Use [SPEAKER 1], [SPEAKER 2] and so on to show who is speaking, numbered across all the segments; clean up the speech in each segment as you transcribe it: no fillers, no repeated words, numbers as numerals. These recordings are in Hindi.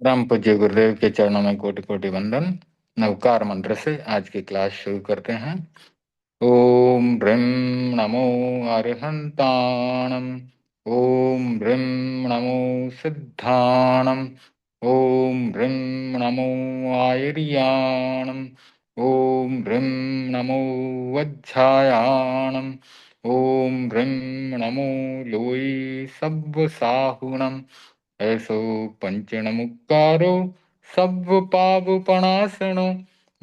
[SPEAKER 1] राम पूज्य गुरुदेव के चरणों में कोटि कोटि वंदन। नवकार मंत्र से आज की क्लास शुरू करते हैं। ओम ह्रीं नमो अरिहंताणम। ओम ह्रीं नमो सिद्धाणम। ओम ह्रीं नमो आयर्याणम। ओम ह्रीं नमो वज्झायाणम। ओम ह्रीं नमो लोई सब्बसाहुणम। ऐसो पंचण मुक्कारो सब्ब पावपणासनो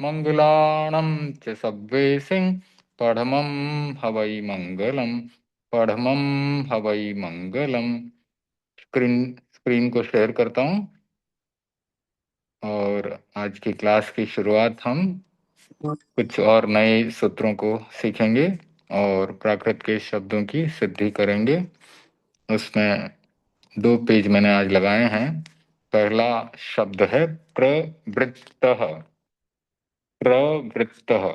[SPEAKER 1] मंगलाणं च सब्वेसिं पढ़मं हवै मंगलम। पढ़मं हवै मंगलम। स्क्रीन स्क्रीन को शेयर करता हूँ और आज की क्लास की शुरुआत हम कुछ और नए सूत्रों को सीखेंगे और प्राकृत के शब्दों की सिद्धि करेंगे। उसमें 2 पेज मैंने आज लगाए हैं। पहला शब्द है प्रवृत्तः। प्रवृत्तः,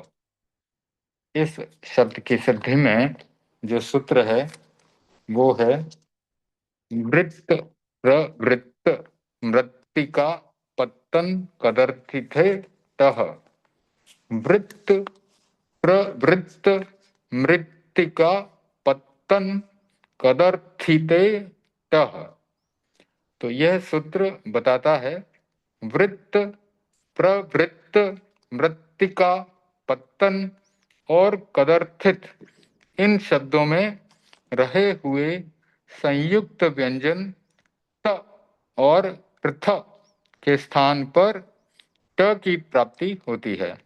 [SPEAKER 1] इस शब्द की सिद्धि में जो सूत्र है वो है वृत्त प्रवृत्त मृत्तिका पत्तन कदर्थिते तः। वृत्त प्रवृत्त मृत्तिका पत्तन कदर्थिते तः। तो यह सूत्र बताता है वृत्त प्रवृत्त मृत्तिका पत्तन और कदर्थित इन शब्दों में रहे हुए संयुक्त व्यंजन त और पृथ के स्थान पर ट की प्राप्ति होती है।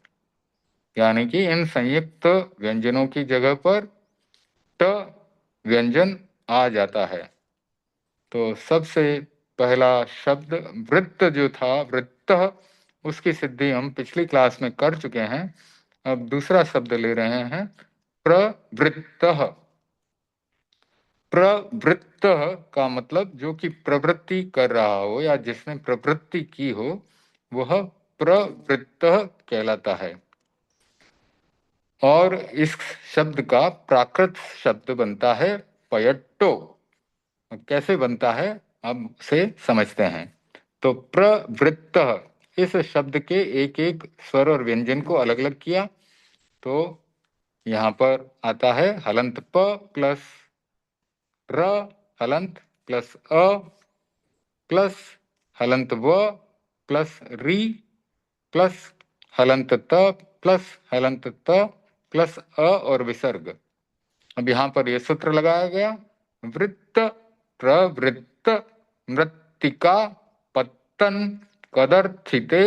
[SPEAKER 1] यानी कि इन संयुक्त व्यंजनों की जगह पर ट व्यंजन आ जाता है। तो सबसे पहला शब्द वृत्त जो था वृत्त, उसकी सिद्धि हम पिछली क्लास में कर चुके हैं। अब दूसरा शब्द ले रहे हैं प्रवृत्त। प्रवृत्त का मतलब जो कि प्रवृत्ति कर रहा हो या जिसने प्रवृत्ति की हो वह प्रवृत्त कहलाता है। और इस शब्द का प्राकृत शब्द बनता है पयट्टो। कैसे बनता है अब से समझते हैं। तो प्रवृत्त, इस शब्द के एक एक स्वर और व्यंजन को अलग अलग किया तो यहाँ पर आता है हलंत प प्लस र, हलंत प्लस अ प्लस हलंत व प्लस री प्लस हलंत त प्लस हलंत त प्लस अ और विसर्ग। अब यहाँ पर यह सूत्र लगाया गया वृत्त प्रवृत्त मृत्तिका पत्तन कदर्थिते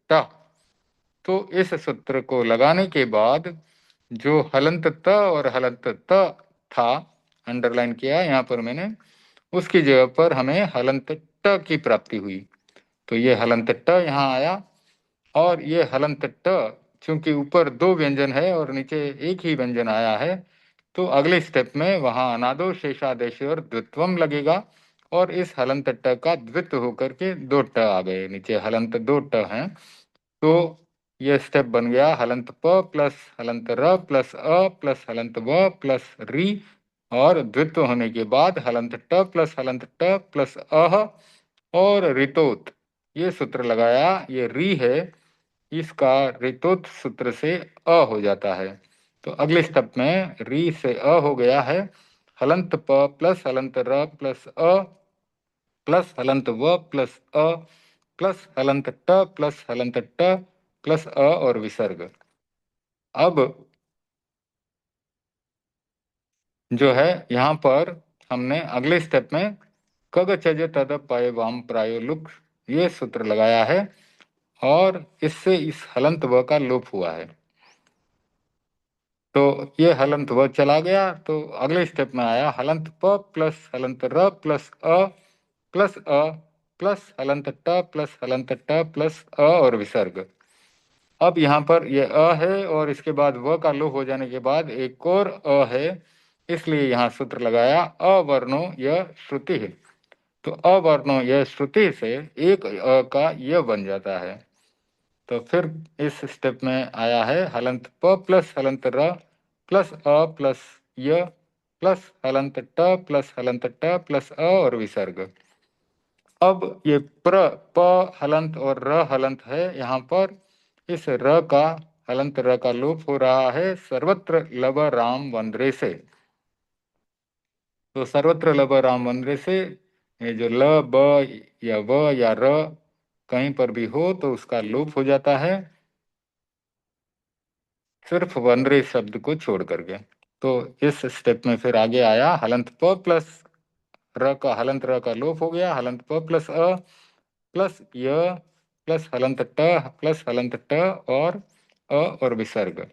[SPEAKER 1] ट। तो इस सूत्र को लगाने के बाद जो हलंत त और हलंत त था, अंडरलाइन किया यहाँ पर मैंने, उसकी जगह पर हमें हलंत ट की प्राप्ति हुई। तो ये हलंत ट यहाँ आया और ये हलंत ट चूंकि ऊपर 2 व्यंजन है और नीचे एक ही व्यंजन आया है तो अगले स्टेप में वहां अनादो शेषादेश और द्वित्वम लगेगा और इस हलंत ट का द्वित्व होकर के 2 ट आ गए, नीचे हलंत 2 ट हैं। तो ये स्टेप बन गया हलंत प प्लस हलंत र प्लस अ प्लस हलंत व प्लस री और द्वित्व होने के बाद हलंत ट प्लस हलंत ट प्लस अह और रितोत। ये सूत्र लगाया, ये री है, इसका रितोत सूत्र से अ हो जाता है। तो अगले स्टेप में री से अ हो गया है हलंत प प्लस हलंत र प्लस अ प्लस हलंत व प्लस अ प्लस हलंत ट प्लस हलंत ट प्लस अ और विसर्ग। अब जो है यहाँ पर हमने अगले स्टेप में कग चज तद पय वाम प्रायो लुक ये सूत्र लगाया है और इससे इस हलंत व का लोप हुआ है। तो ये हलंत व चला गया तो अगले स्टेप में आया हलंत प प्लस हलंत र प्लस अ प्लस अ प्लस हलंत ट प्लस हलंत ट प्लस अ और विसर्ग। अब यहाँ पर ये अ है और इसके बाद व का लोप हो जाने के बाद एक और अ है, इसलिए यहाँ सूत्र लगाया अवर्णो यह श्रुति है। तो अवर्णो यह श्रुति से एक अ का य बन जाता है। तो फिर इस स्टेप में आया है हलंत प प्लस हलंत र प्लस अ प्लस य प्लस हलंत ट प्लस हलंत ट प्लस अ और विसर्ग। अब ये प हलंत और र हलंत है, यहाँ पर इस र का हलंत र का लोप हो रहा है सर्वत्र लब राम वंद्रे से। तो सर्वत्र लब राम वंद्रे से ये जो ल ब या व या र कहीं पर भी हो तो उसका लोप हो जाता है, सिर्फ वंद्रे शब्द को छोड़ करके। तो इस स्टेप में फिर आगे आया हलंत प प्लस र का हलंत र का लोप हो गया, हलंत प प्लस अ प्लस य प्लस हलंत ट प्लस हलंत ट और अ और विसर्ग।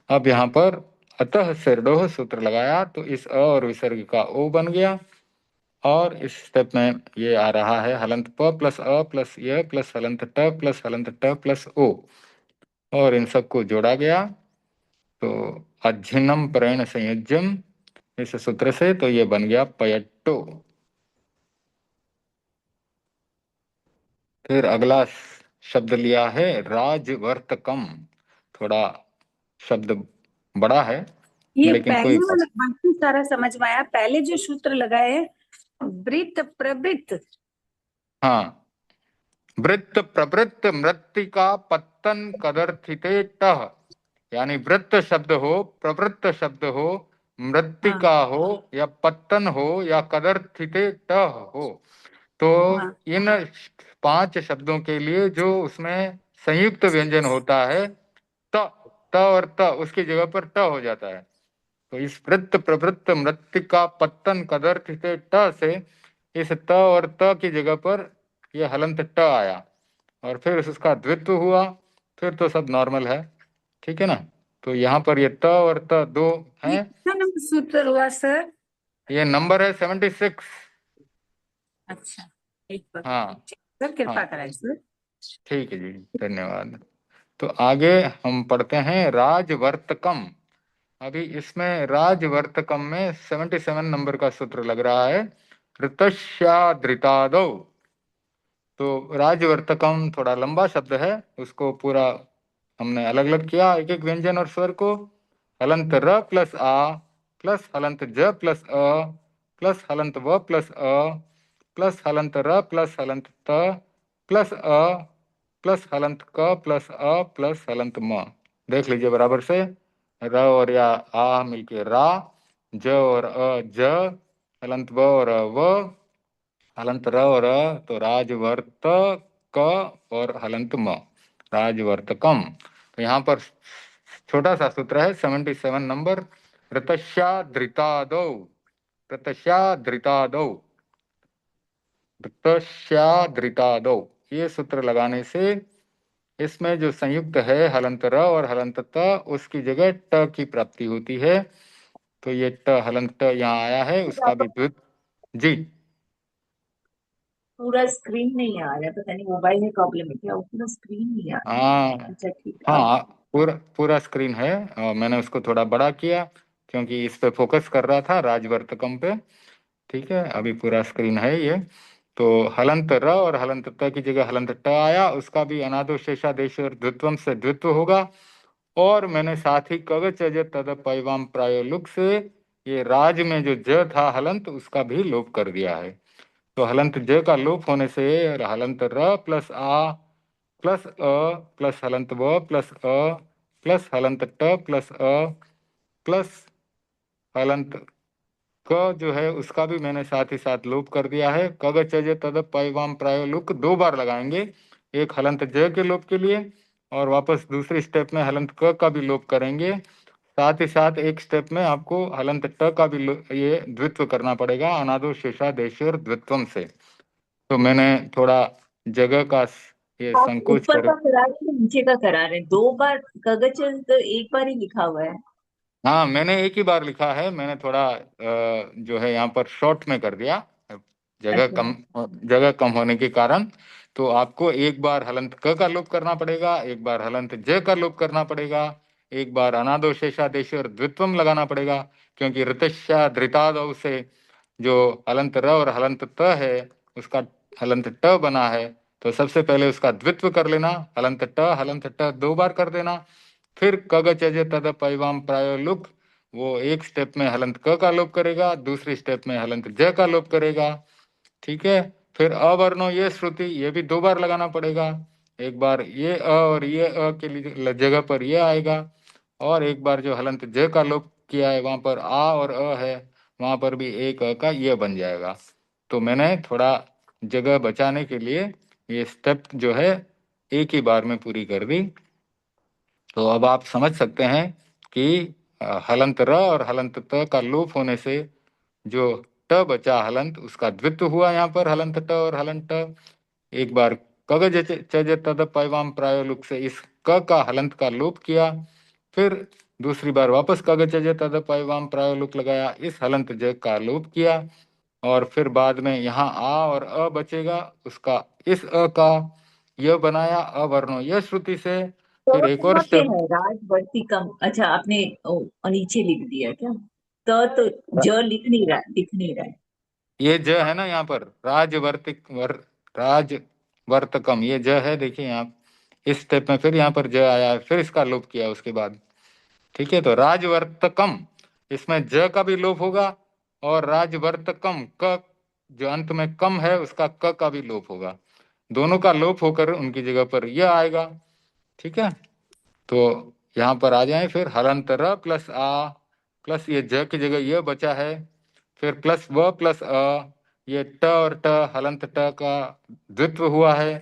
[SPEAKER 1] अब यहाँ पर अतः सिरडोह सूत्र लगाया तो इस अ और विसर्ग का ओ बन गया, और इस स्टेप में ये आ रहा है हलंत प प्लस अ प्लस य प्लस हलंत ट प्लस हलंत ट प्लस ओ, और इन सबको जोड़ा गया तो अज्झिन्नम परेण संयुज्यम इस सूत्र से, तो ये बन गया पयट्टो। फिर अगला शब्द लिया है राजवर्तकम। थोड़ा शब्द बड़ा है
[SPEAKER 2] ये
[SPEAKER 1] लेकिन कोई
[SPEAKER 2] पहले वाला बाकी सारा समझ में आया, पहले जो सूत्र लगाए वृत्त प्रवृत्त।
[SPEAKER 1] हाँ, वृत्त प्रवृत्त मृत्तिका पत्तन कदर्थिते टह, यानी वृत्त शब्द हो, प्रवृत्त शब्द हो,
[SPEAKER 2] हाँ
[SPEAKER 1] मृत्तिका हो या पत्तन हो या कदर्थिते टह हो, तो
[SPEAKER 2] हाँ
[SPEAKER 1] इन 5 शब्दों के लिए जो उसमें संयुक्त व्यंजन होता है त, त और त उसकी जगह पर ट हो जाता है। तो इस वृत्त प्रवृत्त मृत्तिका पत्तन कदर्थिते ट से इस त और त की जगह पर यह हलंत ट आया, और फिर उसका द्वित्व हुआ, फिर तो सब नॉर्मल है, ठीक है ना। तो यहाँ पर ये त और त दो
[SPEAKER 2] ये
[SPEAKER 1] हैं।
[SPEAKER 2] कितना नंबर सूत्र हुआ सर?
[SPEAKER 1] ये नंबर है 76।
[SPEAKER 2] अच्छा, एक बार
[SPEAKER 1] हाँ
[SPEAKER 2] सर कृपा
[SPEAKER 1] हाँ,
[SPEAKER 2] कराइए सर।
[SPEAKER 1] ठीक है जी, धन्यवाद। तो आगे हम पढ़ते हैं राजवर्तकम। अभी इसमें राजवर्तकम में 77 नंबर का सूत्र लग रहा है ऋतश्यादृतादौ। तो राजवर्तकम थोड़ा लंबा शब्द है, उसको पूरा हमने अलग अलग किया एक एक व्यंजन और स्वर को। हलंत र प्लस आ प्लस हलंत ज प्लस अ प्लस हलंत व प्लस अ प्लस हलंत र प्लस हलंत त प्लस अ प्लस हलंत क प्लस अ प्लस हलंत म। देख लीजिए बराबर से, र और या आ मिलके रा, ज और अ ज, हलंत व और व, हलंत र और तो राजवर्त क और हलंत म, राजवर्तकम। तो यहाँ पर छोटा सा सूत्र है 77 नंबर, ऋतश्यादृतादौ, ऋतश्यादृतादौ, ऋतश्यादृतादौ, ये सूत्र लगाने से इसमें जो संयुक्त है हलंत र और हलंत त उसकी जगह ट की प्राप्ति होती है। तो ये ट हलंत ट यहाँ आया है, उसका भी द्वित जी।
[SPEAKER 2] पूरा स्क्रीन नहीं आ रहा, पता नहीं मोबाइल में प्रॉब्लम है क्या, वो पूरा स्क्रीन नहीं आ
[SPEAKER 1] हाँ
[SPEAKER 2] रहा। अच्छा ठीक है अब।
[SPEAKER 1] हाँ, पूरा पूरा स्क्रीन है, और मैंने उसको थोड़ा बड़ा किया क्योंकि इस पे फोकस कर रहा था राजवर्तकम पे। ठीक है, अभी पूरा स्क्रीन है ये। तो हलंत र और हलंत त की जगह हलंत ट आया, उसका भी अनादो शेषादेश और द्वित्वम से द्वित्व होगा। और मैंने साथ ही कवच अज तद पैवाम प्रायोलुक से ये राज में जो ज था हलंत उसका भी लोप कर दिया है। तो हलंत ज का लोप होने से हलंत र प्लस आ प्लस अ प्लस हलंत व प्लस अ प्लस हलंत ट प्लस अ प्लस हलंत क जो है उसका भी मैंने साथ ही साथ लोप कर दिया है। कग चज तद पैवाम प्रायो लुक 2 बार लगाएंगे, एक हलंत ज के लोप के लिए और वापस दूसरी स्टेप में हलंत क का भी लोप करेंगे। साथ ही साथ एक स्टेप में आपको हलंत ट का भी ये द्वित्व करना पड़ेगा अनादो शेषा देशोर द्वित्वम से। तो मैंने थोड़ा जगह का ये
[SPEAKER 2] आप
[SPEAKER 1] संकोच
[SPEAKER 2] ऊपर
[SPEAKER 1] कर,
[SPEAKER 2] का करा रहे हैं नीचे का करा रहे हैं? 2 बार कागज तो एक बार ही लिखा हुआ है।
[SPEAKER 1] हाँ मैंने एक ही बार लिखा है, मैंने थोड़ा जो है यहाँ पर शॉर्ट में कर दिया, जगह
[SPEAKER 2] अच्छा
[SPEAKER 1] कम, जगह कम होने के कारण। तो आपको एक बार हलंत क का लोप करना पड़ेगा, एक बार हलंत ज का लोप करना पड़ेगा, एक बार अनादो शेषादेश और द्वित्वम लगाना पड़ेगा, क्योंकि ऋतश्या धृतादौ से जो हलंत र और हलंत त है उसका हलंत ट बना है। तो सबसे पहले उसका द्वित्व कर लेना, हलंत ट 2 बार कर देना। फिर कग चज तद पैवाम प्रायो लुक, वो एक स्टेप में हलंत क का लोप करेगा, दूसरी स्टेप में हलंत ज का लोप करेगा। ठीक है, फिर अवर्णो ये श्रुति, ये भी 2 बार लगाना पड़ेगा। एक बार ये अ और ये अ के लिए जगह पर ये आएगा, और एक बार जो हलंत ज का लोप किया है वहां पर आ और अ है, वहां पर भी एक अ का ये बन जाएगा। तो मैंने थोड़ा जगह बचाने के लिए ये स्टेप जो है एक ही बार में पूरी कर दी। तो अब आप समझ सकते हैं कि हलंत र और हलंत त का लोप होने से जो ट बचा हलंत, उसका द्वित्व हुआ यहाँ पर हलंत ट और हलंत ट। एक बार कगज चज तद पैवाम प्रायोलुक से इस क का हलंत का लोप किया, फिर दूसरी बार वापस कगज चज तद पैवाम प्रायोलुक लगाया, इस हलंत ज का लोप किया, और फिर बाद में यहाँ आ और अ बचेगा, उसका इस अ का य बनाया अवर्णो यह श्रुति से।
[SPEAKER 3] तो
[SPEAKER 1] फिर एक और
[SPEAKER 3] यहाँ पे
[SPEAKER 1] स्टेप,
[SPEAKER 3] है राजवर्तिकम, अच्छा आपने नीचे लिख दिया क्या? तो ज लिख नहीं रहा है।
[SPEAKER 1] ये ज है ना यहाँ पर, राजवर्तकम, ये ज है, देखिए यहाँ इस स्टेप में फिर यहाँ पर ज आया है, फिर इसका लोप किया उसके बाद। ठीक है, तो राजवर्तकम, इसमें ज का भी लोप होगा, और राजवर्तकम क जो अंत में कम है उसका क का भी लोप होगा, दोनों का लोप होकर उनकी जगह पर यह आएगा। ठीक है, तो यहाँ पर आ जाए, फिर हलंत र प्लस आ प्लस ये ज की जगह यह बचा है, फिर प्लस व प्लस अ, ये ट और ट हलंत ट का द्वित्व हुआ है,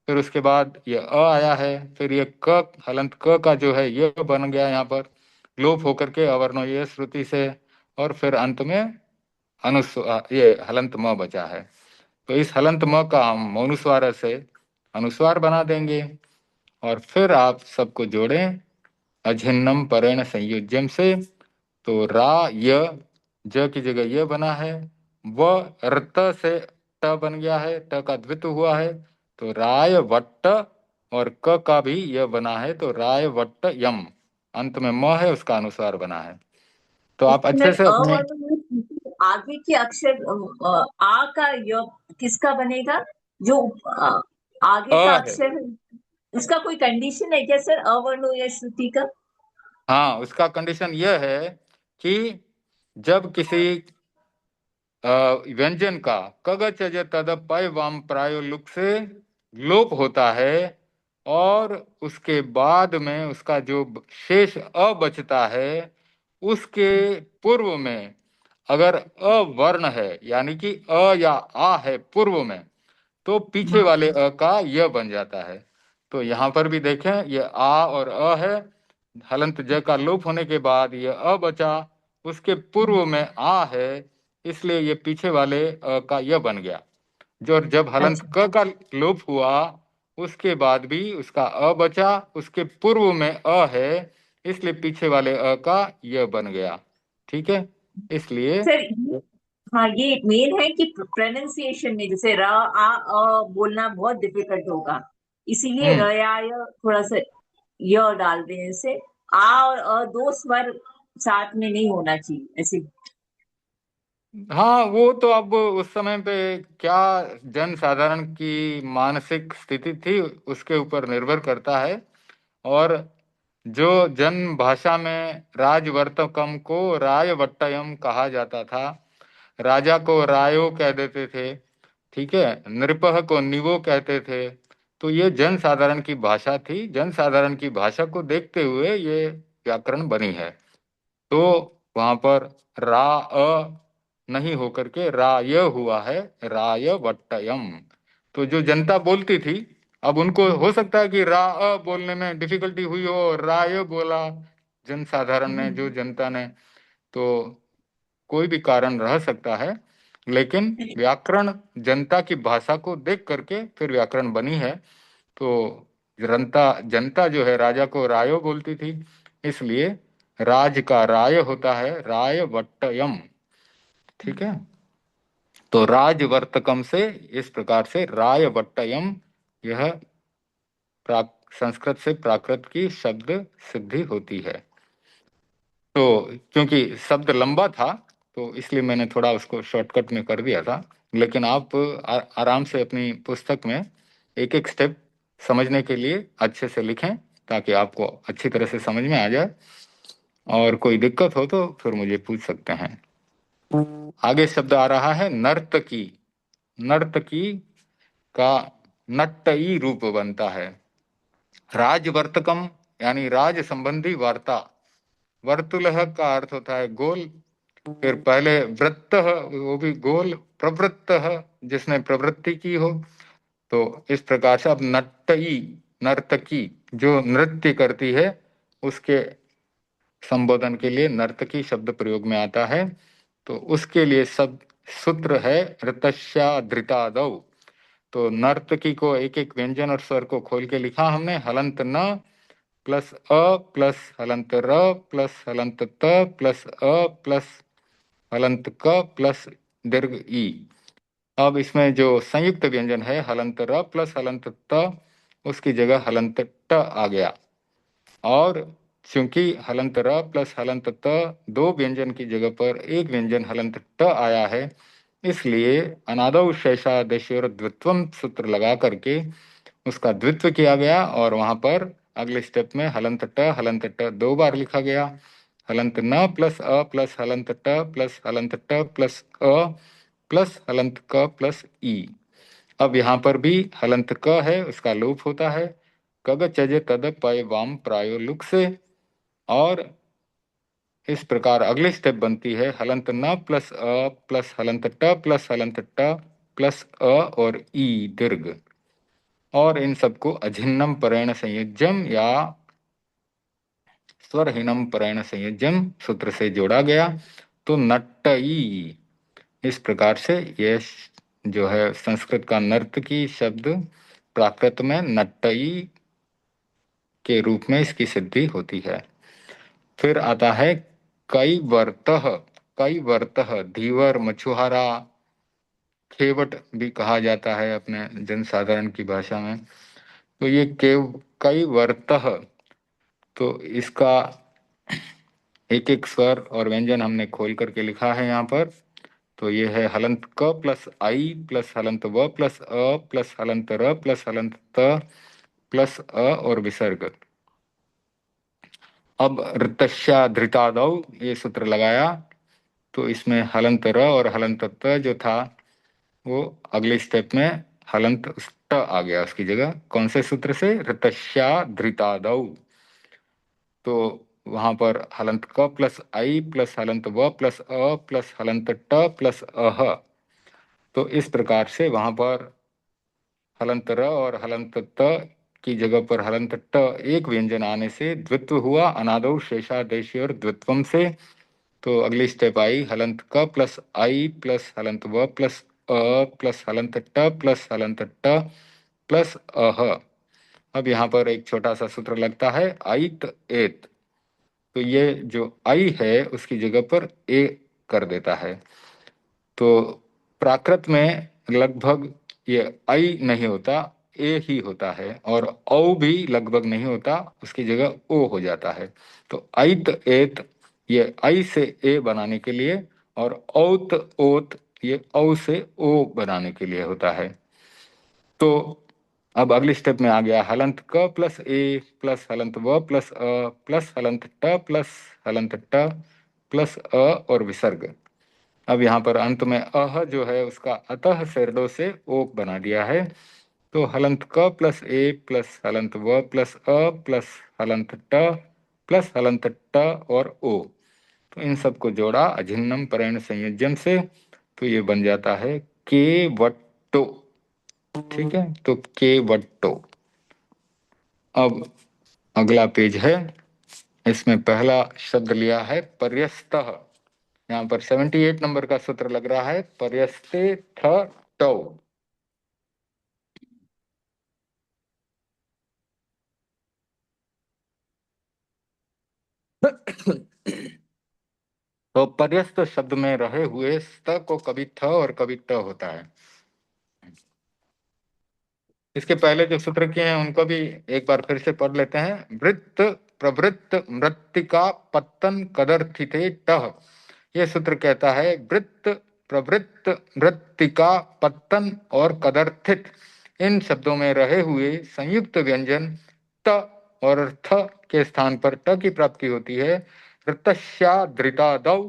[SPEAKER 1] फिर उसके बाद ये अ आया है, फिर ये क हलंत क का जो है ये बन गया यहाँ पर लोप होकर के अवर्णो ये श्रुति से, और फिर अंत में अनुस्वार ये हलंत म बचा है। तो इस हलंत म का हम अनुस्वार से अनुस्वार बना देंगे, और फिर आप सबको जोड़ें अझिन्नम परेण संयुज्यम से। तो रा य ज की जगह ये बना है, व रत से ट बन गया है, ट का द्वित्व हुआ है, तो राय वट्ट, और क का भी यह बना है, तो राय वट्ट यम, अंत में म है उसका अनुस्वार बना है। तो आप
[SPEAKER 3] इसके
[SPEAKER 1] अच्छे
[SPEAKER 3] अंदर
[SPEAKER 1] से
[SPEAKER 3] अ
[SPEAKER 1] अपने
[SPEAKER 3] और आगे के अक्षर आ का य किसका बनेगा? जो आगे का
[SPEAKER 1] अ है,
[SPEAKER 3] अक्षर है, उसका कोई कंडीशन है क्या सर, अवर्ण या श्रुति का?
[SPEAKER 1] हाँ उसका कंडीशन यह है कि जब किसी व्यंजन का कग चज तद पय वाम प्रायो लुक से लोप होता है, और उसके बाद में उसका जो शेष अ बचता है, उसके पूर्व में अगर अवर्ण है, यानी कि अ या आ है पूर्व में, तो पीछे वाले अ का य बन जाता है। तो यहाँ पर भी देखें, ये आ और अ है, हलंत ज का लोप होने के बाद ये अ बचा, उसके पूर्व में आ है, इसलिए ये पीछे वाले अ का य बन गया। जो जब हलंत
[SPEAKER 3] अच्छा
[SPEAKER 1] क का लोप हुआ, उसके बाद भी उसका अ बचा, उसके पूर्व में अ है, इसलिए पीछे वाले अ का य बन गया। ठीक है, इसलिए
[SPEAKER 3] सर, हाँ ये मेन है कि प्रोनाउंसिएशन में जैसे र आ अ बोलना बहुत डिफिकल्ट होगा, इसीलिए
[SPEAKER 1] हम्म,
[SPEAKER 3] र या य थोड़ा सा य डाल दें, इससे आ और दो स्वर साथ में नहीं होना चाहिए ऐसे।
[SPEAKER 1] हाँ वो तो अब उस समय पे क्या जन साधारण की मानसिक स्थिति थी उसके ऊपर निर्भर करता है। और जो जन भाषा में राजवर्तकम को रायवट्टयम कहा जाता था, राजा को रायो कह देते थे, ठीक है, नृपह को निवो कहते थे, तो ये जन साधारण की भाषा थी, जन साधारण की भाषा को देखते हुए ये व्याकरण बनी है। तो वहां पर रा अ नहीं होकर के राय हुआ है, राय वट्टयम। तो जो जनता बोलती थी, अब उनको हो सकता है कि रा अ बोलने में डिफिकल्टी हुई हो, राय बोला जन साधारण ने, जो जनता ने, तो कोई भी कारण रह सकता है, लेकिन व्याकरण जनता की भाषा को देख करके फिर व्याकरण बनी है। तो जनता जनता जो है राजा को रायो बोलती थी, इसलिए राज का राय होता है राय वट्टयम। ठीक है, तो राजवर्तकम से इस प्रकार से राय वट्टयम, यह संस्कृत से प्राकृत की शब्द सिद्धि होती है। तो क्योंकि शब्द लंबा था, तो इसलिए मैंने थोड़ा उसको शॉर्टकट में कर दिया था, लेकिन आप आराम से अपनी पुस्तक में एक एक स्टेप समझने के लिए अच्छे से लिखें, ताकि आपको अच्छी तरह से समझ में आ जाए, और कोई दिक्कत हो तो फिर मुझे पूछ सकते हैं। आगे शब्द आ रहा है नर्तकी। नर्तकी का नट्टई रूप बनता है। राजवर्तकम यानी राज संबंधी वार्ता। वर्तुलह का अर्थ होता है गोल। फिर पहले वृत्त, वो भी गोल। प्रवृत्त, जिसने प्रवृत्ति की हो। तो इस प्रकार से अब नट्टई, नर्तकी जो नृत्य करती है, उसके संबोधन के लिए नर्तकी शब्द प्रयोग में आता है। तो उसके लिए सब सूत्र है ऋतस्या धृतादौ। तो नर्तकी को एक एक व्यंजन और स्वर को खोल के लिखा हमने। हलंत न प्लस अ प्लस हलंत र प्लस हलंत त प्लस अ प्लस हलंत क प्लस दीर्घ ई। अब इसमें जो संयुक्त व्यंजन है हलंत र प्लस हलंत त, उसकी जगह हलंत ट आ गया। और चूंकि हलंत र प्लस हलंत त दो व्यंजन की जगह पर एक व्यंजन हलंत ट आया है, इसलिए अनादौ शेषादेशोर द्वित्वम सूत्र लगा करके उसका द्वित्व किया गया। और वहां पर अगले स्टेप में हलंत ट दो बार लिखा गया। हलंत न प्लस अ प्लस हलंत ट प्लस हलंत ट प्लस अ प्लस हलंत क प्लस ई। अब यहाँ पर भी हलंत क है, उसका लोप होता है। कग चज तद पय वाम प्रायो लुक से। और इस प्रकार अगली स्टेप बनती है हलंत न प्लस अ प्लस हलंत ट प्लस हलंत ट प्लस अ और ई दीर्घ। और इन सबको अझिन्नम परेण संयुज्यम या स्वरहीनम परेण संयुज्यम सूत्र से जोड़ा गया। तो नट्टई, इस प्रकार से ये जो है संस्कृत का नर्तकी शब्द प्राकृत में नट्टई के रूप में इसकी सिद्धि होती है। फिर आता है कई वर्तः। कई वर्तः धीवर, मछुआरा, खेवट भी कहा जाता है अपने जनसाधारण की भाषा में। तो ये कई वर्तः, तो इसका एक एक स्वर और व्यंजन हमने खोल करके लिखा है यहाँ पर। तो ये है हलंत क प्लस आई प्लस हलंत व प्लस अ प्लस हलंत र प्लस हलंत त प्लस अ और विसर्ग। अब ऋतस्या धृतादौ ये सूत्र लगाया, तो इसमें हलंत र और हलंत त जो था वो अगले स्टेप में हलंत ट आ गया उसकी जगह। कौन से सूत्र से? ऋतस्या धृतादौ। तो वहां पर हलंत क प्लस आई प्लस हलंत व प्लस अ प्लस हलंत ट प्लस अह। तो इस प्रकार से वहां पर हलंत र और हलंत त की जगह पर हलंत ट एक व्यंजन आने से द्वित्व हुआ अनादौ शेषादेशी और द्वित्वम से। तो अगली स्टेप आई हलंत क प्लस आई प्लस हलंत व प्लस अ प्लस हलंत ट प्लस हलंत ट प्लस अह। अब यहाँ पर एक छोटा सा सूत्र लगता है आइत एत। तो ये जो आई है उसकी जगह पर ए कर देता है। तो प्राकृत में लगभग ये आई नहीं होता, ए ही होता है। और औ भी लगभग नहीं होता, उसकी जगह ओ हो जाता है। तो ऐत एत ये आई से ए बनाने के लिए, और औत ओत ये औ से ओ बनाने के लिए होता है। तो अब अगले स्टेप में आ गया हलंत क प्लस ए प्लस हलंत व प्लस अ प्लस हलंत ट प्लस हलंत ट प्लस अ और विसर्ग। अब यहाँ पर अंत में अह जो है उसका अतः शेरडो से ओ बना दिया है। तो हलंत क प्लस ए प्लस हलंत व प्लस अ प्लस हलंत ट प्लस हलंत ट और ओ। तो इन सबको जोड़ा अझिन्नम परेण संयोजन से, तो ये बन जाता है के वट्टो। ठीक है, तो के वट्टो। अब अगला पेज है, इसमें पहला शब्द लिया है पर्यस्तः। यहाँ पर 78 नंबर का सूत्र लग रहा है पर्यस्ते थ टौ। तो पर्यस्त शब्द में रहे हुए स्त को कभी थ और कभी ट होता है। इसके पहले जो सूत्र किए हैं उनको भी एक बार फिर से पढ़ लेते हैं। वृत्त प्रवृत्त मृत्तिका पत्तन कदर्थिते टह। यह सूत्र कहता है वृत्त प्रवृत्त मृत्तिका पत्तन और कदर्थित, इन शब्दों में रहे हुए संयुक्त व्यंजन त और थ के स्थान पर ट की प्राप्ति होती है। ऋतस्या धृतादौ,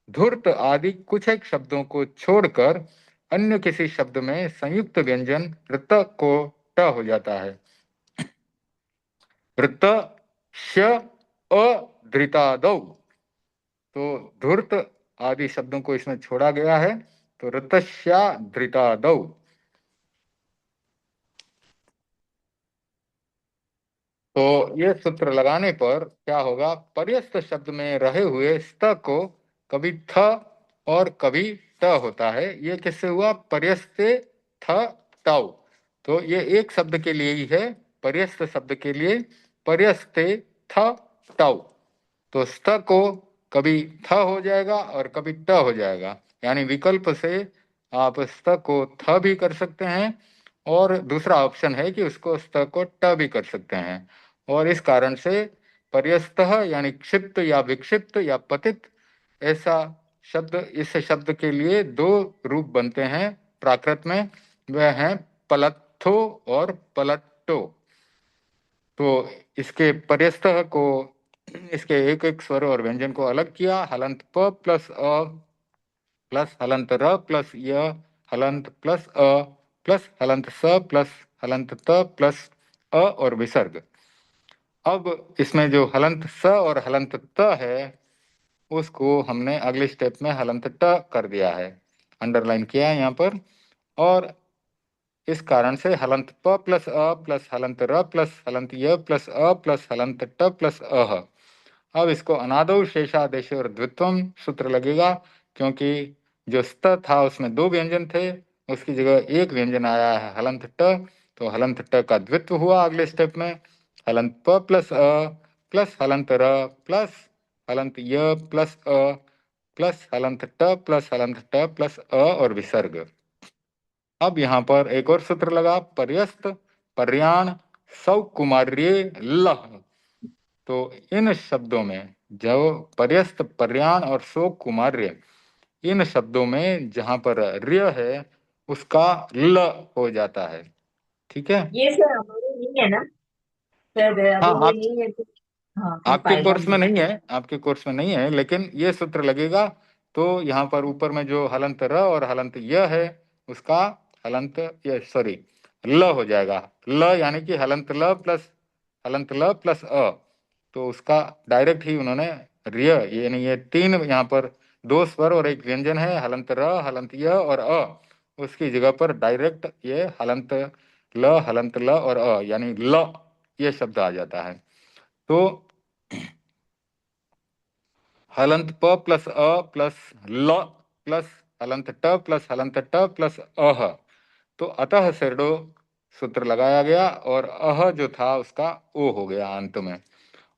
[SPEAKER 1] धूर्त आदि कुछ एक शब्दों को छोड़कर अन्य किसी शब्द में संयुक्त व्यंजन ऋत को ट हो जाता है। ऋत श अधृतादौ, तो धूर्त आदि शब्दों को इसमें छोड़ा गया है, तो ऋतश्या धृतादौ। तो ये सूत्र लगाने पर क्या होगा, पर्यस्त शब्द में रहे हुए स्त को कभी थ और कभी ट होता है। ये किससे हुआ, पर्यस्ते थ टाउ। तो ये एक शब्द के लिए ही है, पर्यस्त शब्द के लिए पर्यस्ते थ टाउ। तो स्त को कभी थ हो जाएगा और कभी ट हो जाएगा, यानी विकल्प से आप स्त को थ भी कर सकते हैं और दूसरा ऑप्शन है कि उसको स्त को ट भी कर सकते हैं। और इस कारण से पर्यस्त यानी क्षिप्त या विक्षिप्त या पतित, ऐसा शब्द, इस शब्द के लिए दो रूप बनते हैं प्राकृत में, वह हैं पलत्थो और पलट्टो। तो इसके पर्यस्त को, इसके एक एक स्वर और व्यंजन को अलग किया, हलंत प प्लस अ प्लस हलंत र प्लस य हलंत प्लस अ प्लस हलंत स प्लस हलंत त प्लस अ और विसर्ग। अब इसमें जो हलंत स और हलंत त है, उसको हमने अगले स्टेप में हलंत ट कर दिया है, अंडरलाइन किया है यहाँ पर। और इस कारण से हलंत प प्लस अ प्लस हलंत र प्लस हलंत य प्लस अ प्लस हलंत ट प्लस अह। अब इसको अनादौ शेषादेश और द्वित्वम सूत्र लगेगा, क्योंकि जो स्त था उसमें दो व्यंजन थे, उसकी जगह एक व्यंजन आया है हलंत ट, तो हलंत ट का द्वित्व हुआ अगले स्टेप में, हलंत प प्लस अ प्लस हलंत र प्लस हलंत य प्लस अ प्लस हलंत ट प्लस हलंत ट प्लस अ और विसर्ग। अब यहाँ पर एक और सूत्र लगा, पर्यस्त पर्याण सौ कुमार्य लह। तो इन शब्दों में जो पर्यस्त पर्याण और सौ कुमार्य, इन शब्दों में जहां पर र्य है उसका ल हो जाता है। ठीक है।
[SPEAKER 3] ये सर हमारे नहीं है ना सर,
[SPEAKER 1] हाँ,
[SPEAKER 3] अगर ये
[SPEAKER 1] आप
[SPEAKER 3] नहीं है तो हाँ फिर
[SPEAKER 1] आपके
[SPEAKER 3] फायदा
[SPEAKER 1] कोर्स में
[SPEAKER 3] नहीं।
[SPEAKER 1] नहीं है, आपके कोर्स में नहीं है, लेकिन ये सूत्र लगेगा। तो यहाँ पर ऊपर में जो हलंत र और हलंत य है, उसका हलंत ये सॉरी ल हो जाएगा। ल यानी कि हलंत ल प्लस अ, तो उसका डायरेक्ट ही उन्होंने रिय, यानी ये तीन यहाँ पर दो स्वर और एक व्यंजन है, हलंत र हलंत य और अ, उसकी जगह पर डायरेक्ट ये हलंत ल और अ यानी ल, ये शब्द आ जाता है। तो हलंत प प्लस अ प्लस ल प्लस हलंत ट प्लस हलंत ट प्लस अह, तो अतः शेरडो सूत्र लगाया गया और अह जो था उसका ओ हो गया अंत में।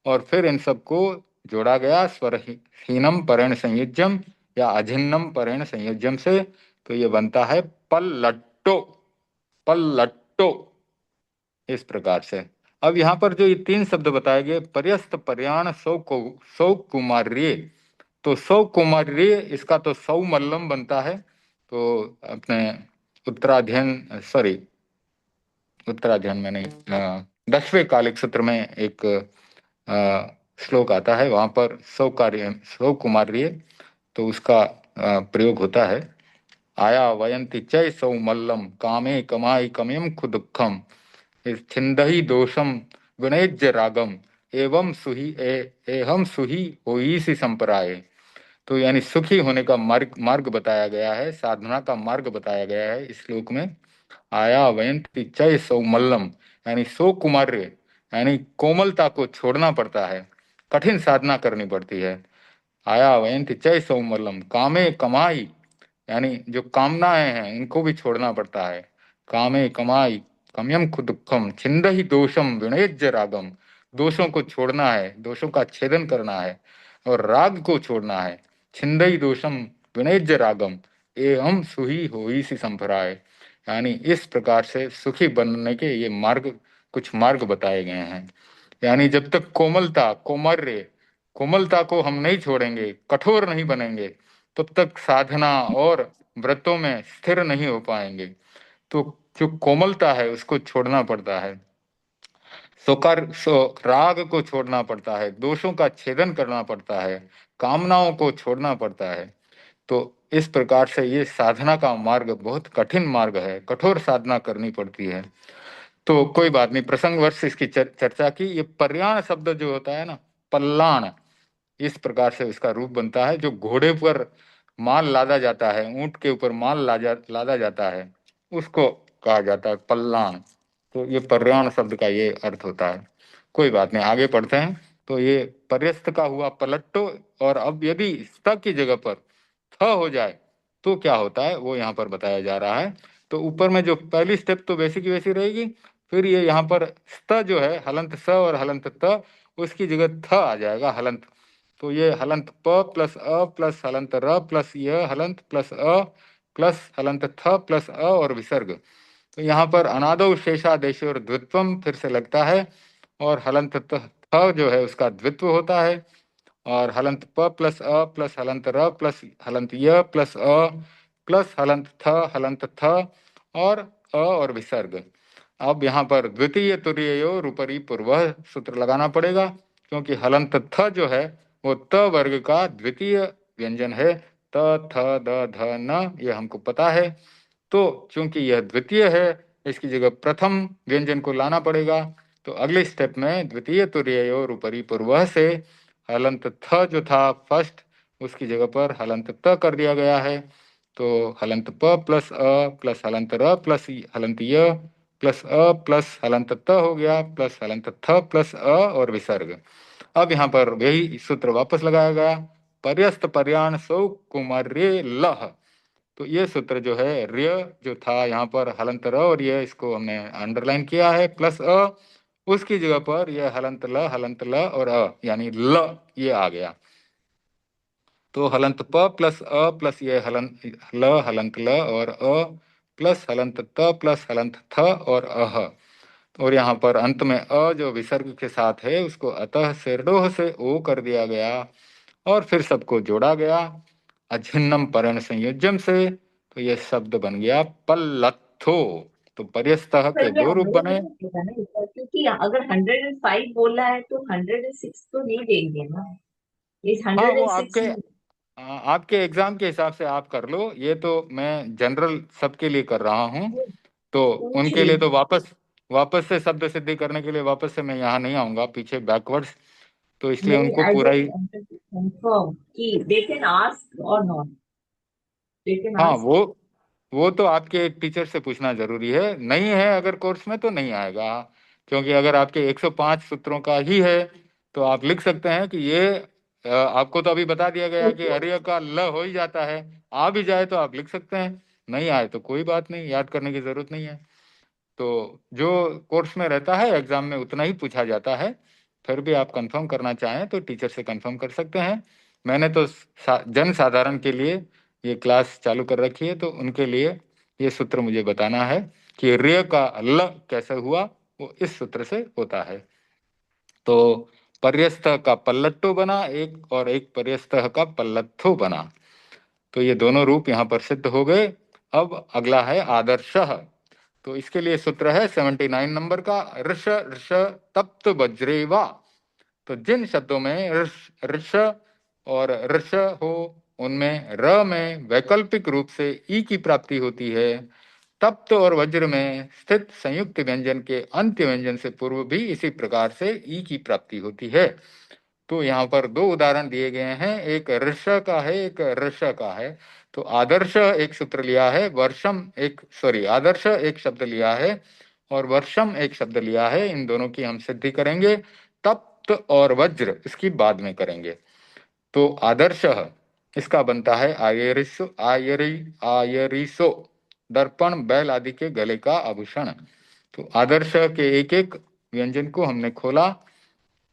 [SPEAKER 1] और फिर इन सबको जोड़ा गया स्वरहीनम परेण संयुज्यम या अझिन्नम परेण संयुज्यम से, तो ये बनता है पल्लट्टो। पल्लट्टो इस प्रकार से। अब यहाँ पर जो ये तीन शब्द बताए गए, पर्यस्त पर्याण सौ कुमार्य, तो सौ कुमार्य इसका तो सौ मल्लम बनता है। तो अपने उत्तराध्ययन सॉरी उत्तराध्ययन में नहीं, 10वें कालिक सूत्र में एक श्लोक आता है, वहां पर सौ कुमार्य, तो उसका प्रयोग होता है। आया वयंती चय सौ मल्लम कामे कमाई कमयम दुखम छिंदहि दोषम गुणेज रागम एवं सुही एहम सुही होई सी संपराय। तो यानी सुखी होने का मार्ग मार्ग बताया गया है, साधना का मार्ग बताया गया है इस श्लोक में। आया वयंती चय सौ मल्लम, यानी सौ कुमार्य, यानी कोमलता को छोड़ना पड़ता है, कठिन साधना करनी पड़ती है। आया वयंती चय सौ मल्लम कामे कमाई, यानी जो कामनाएं हैं इनको भी छोड़ना पड़ता है। कामे कमाई कमयम दुखम छिंद ही दोषम विणेज रागम, दोषों को छोड़ना है, दोषों का छेदन करना है और राग को छोड़ना है। छिंदई दोषम विणेज रागम एवं सुही होई सी संभराय, यानी इस प्रकार से सुखी बनने के ये मार्ग, कुछ मार्ग बताए गए हैं। यानी जब तक कोमलता को हम नहीं छोड़ेंगे, कठोर नहीं बनेंगे, तब तक साधना और व्रतों में स्थिर नहीं हो पाएंगे। तो जो कोमलता है उसको छोड़ना पड़ता है, राग को छोड़ना पड़ता है, दोषों का छेदन करना पड़ता है, कामनाओं को छोड़ना पड़ता है। तो इस प्रकार से ये साधना का मार्ग बहुत कठिन मार्ग है, कठोर साधना करनी पड़ती है। तो कोई बात नहीं, प्रसंगवश इसकी चर्चा की। ये पर्याण शब्द जो होता है ना, पल्लाण, इस प्रकार से इसका रूप बनता है। जो घोड़े पर माल लादा जाता है, ऊंट के ऊपर माल लादा जाता है, उसको कहा जाता है पल्लाण। तो ये पर्याण शब्द का ये अर्थ होता है। कोई बात नहीं, आगे पढ़ते हैं। तो ये पर्यस्त का हुआ पलट्टो। और अब यदि स्त की जगह पर थ हो जाए तो क्या होता है वो यहाँ पर बताया जा रहा है। तो ऊपर में जो पहली स्टेप तो वैसी की वैसी रहेगी, फिर ये यहाँ पर स्त जो है, हलंत स और हलंत त, उसकी जगह थ आ जाएगा, हलंत। तो ये हलंत प प्लस अ प्लस हलंत र प्लस य हलंत प्लस अ प्लस हलंत थ प्लस अ और विसर्ग। तो यहाँ पर अनादौ शेषादेश और द्वित्वम फिर से लगता है, और हलंत थ जो है उसका द्वित्व होता है, और हलंत प प्लस अ प्लस हलंत र प्लस हलंत य प्लस अ प्लस हलंत थ और अ और विसर्ग। अब यहाँ पर द्वितीय तुरीयो रूपरी पूर्व सूत्र लगाना पड़ेगा, क्योंकि हलंत थ जो है वो त वर्ग का द्वितीय व्यंजन है। त थ द ध न, ये हमको पता है। तो चूंकि यह द्वितीय है, इसकी जगह प्रथम व्यंजन को लाना पड़ेगा। तो अगले स्टेप में द्वितीय तुरीयोर ऊपरी पूर्व से हलंत थ जो था फर्स्ट, उसकी जगह पर हलंत त कर दिया गया है। तो हलंत प प्लस अ प्लस हलंत र प्लस हलंत य प्लस अ प्लस हलंत त हो गया, प्लस हलंत थ प्लस अ और विसर्ग। अब यहाँ पर वही सूत्र वापस लगाया गया, पर्यस्त पर्याण सौ कुमार्य लह। तो ये सूत्र जो है, र्य जो था यहाँ पर हलंत र और ये, इसको हमने अंडरलाइन किया है, प्लस अ, उसकी जगह पर ये हलंत ल और अ यानी ल ये आ गया। तो हलंत प प्लस अ प्लस ये हलंत ल और अ प्लस हलंत त प्लस हलंत थ और अह। और यहाँ पर अंत में अ जो विसर्ग के साथ है उसको अतः सिरडोह से ओ कर दिया गया, और फिर सबको जोड़ा गया अझिन्नम परण संयोजम से। तो ये शब्द बन गया पल्लत्थो। तो पर्यस्तः
[SPEAKER 3] पर
[SPEAKER 1] के
[SPEAKER 3] ये
[SPEAKER 1] दो रूप
[SPEAKER 3] हमें
[SPEAKER 1] बने।
[SPEAKER 3] नहीं पता ना इसका, क्योंकि अगर 105 बोला है तो 106 तो नहीं देंगे ना, इस
[SPEAKER 1] हाँ, वो
[SPEAKER 3] 106
[SPEAKER 1] आपके आपके एग्जाम के हिसाब से आप कर लो, ये तो मैं जनरल सबके लिए कर रहा हूँ। तो
[SPEAKER 3] पूछ
[SPEAKER 1] उनके
[SPEAKER 3] रही
[SPEAKER 1] लिए
[SPEAKER 3] हूँ।
[SPEAKER 1] तो वापस से शब्द सिद्धि करने के लिए वापस से मैं यहाँ नहीं आऊंगा, पीछे बैकवर्ड्स। तो इसलिए
[SPEAKER 3] नहीं,
[SPEAKER 1] उनको
[SPEAKER 3] आई
[SPEAKER 1] पूरा
[SPEAKER 3] जस्ट
[SPEAKER 1] ही।
[SPEAKER 3] वांटेड टू कंफर्म कि दे कैन आस्क और नॉट, दे कैन
[SPEAKER 1] हाँ,
[SPEAKER 3] आस्क।
[SPEAKER 1] वो तो आपके टीचर से पूछना जरूरी है। नहीं है अगर कोर्स में तो नहीं आएगा, क्योंकि अगर आपके 105 सूत्रों का ही है तो आप लिख सकते हैं कि ये आपको तो अभी बता दिया गया है कि अर्य का ल हो ही जाता है। आ भी जाए तो आप लिख सकते हैं, नहीं आए तो कोई बात नहीं, याद करने की जरूरत नहीं है। तो जो कोर्स में रहता है एग्जाम में उतना ही पूछा जाता है। फिर भी आप कंफर्म करना चाहें तो टीचर से कंफर्म कर सकते हैं। मैंने तो जन साधारण के लिए ये क्लास चालू कर रखी है, तो उनके लिए ये सूत्र मुझे बताना है कि रे का ल कैसे हुआ, वो इस सूत्र से होता है। तो पर्यस्त का पल्लट्टो बना एक, और एक पर्यस्त का पल्लत्थो बना। तो ये दोनों रूप यहाँ पर सिद्ध हो गए। अब अगला है आदर्शः। तो इसके लिए सूत्र है 79 नंबर का, ऋष ऋष तप्त वज्रेवा। तो जिन शब्दों में ऋष ऋष और ऋष हो, उनमें र में वैकल्पिक रूप से ई की प्राप्ति होती है। तप्त और वज्र में स्थित संयुक्त व्यंजन के अंत्य व्यंजन से पूर्व भी इसी प्रकार से ई की प्राप्ति होती है। तो यहाँ पर दो उदाहरण दिए गए हैं, एक ऋष का है, एक ऋष का है। तो आदर्श एक सूत्र लिया है, आदर्श एक शब्द लिया है और वर्षम एक शब्द लिया है। इन दोनों की हम सिद्धि करेंगे, तप्त और वज्र इसकी बाद में करेंगे। तो आदर्श इसका बनता है आयरिसो, दर्पण, बैल आदि के गले का आभूषण। तो आदर्श के एक एक व्यंजन को हमने खोला,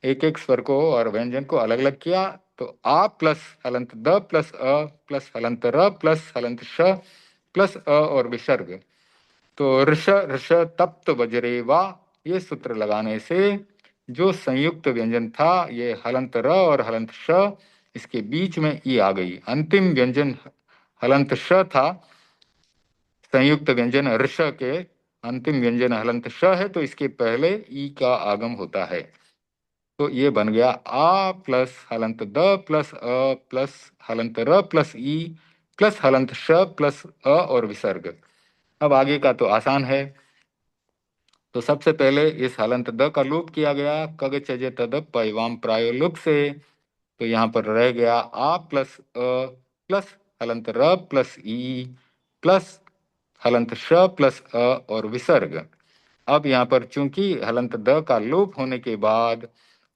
[SPEAKER 1] एक एक स्वर को और व्यंजन को अलग अलग किया। तो आ प्लस हलंत द प्लस अ प्लस हलंत र प्लस हलंत श प्लस अ और विसर्ग। तो ऋष ऋष तप्त वज्रे वा, ये सूत्र लगाने से जो संयुक्त व्यंजन था, ये हलंत र और हलंत श, इसके बीच में ई आ गई। अंतिम व्यंजन हलंत श था, संयुक्त व्यंजन ऋष के अंतिम व्यंजन हलंत श है, तो इसके पहले ई का आगम होता है। तो ये बन गया आ प्लस हलंत द प्लस अ प्लस हलंत र प्लस ई प्लस हलंत श प्लस अ और विसर्ग। अब आगे का तो आसान है। तो सबसे पहले इस हलंत द का लोप किया गया, कग चजे तद पैवाम प्रायोलुक से। तो यहाँ पर रह गया आ प्लस अ प्लस हलंत र प्लस ई प्लस हलंत श प्लस अ और विसर्ग। अब यहाँ पर चूंकि हलंत द का लोप होने के बाद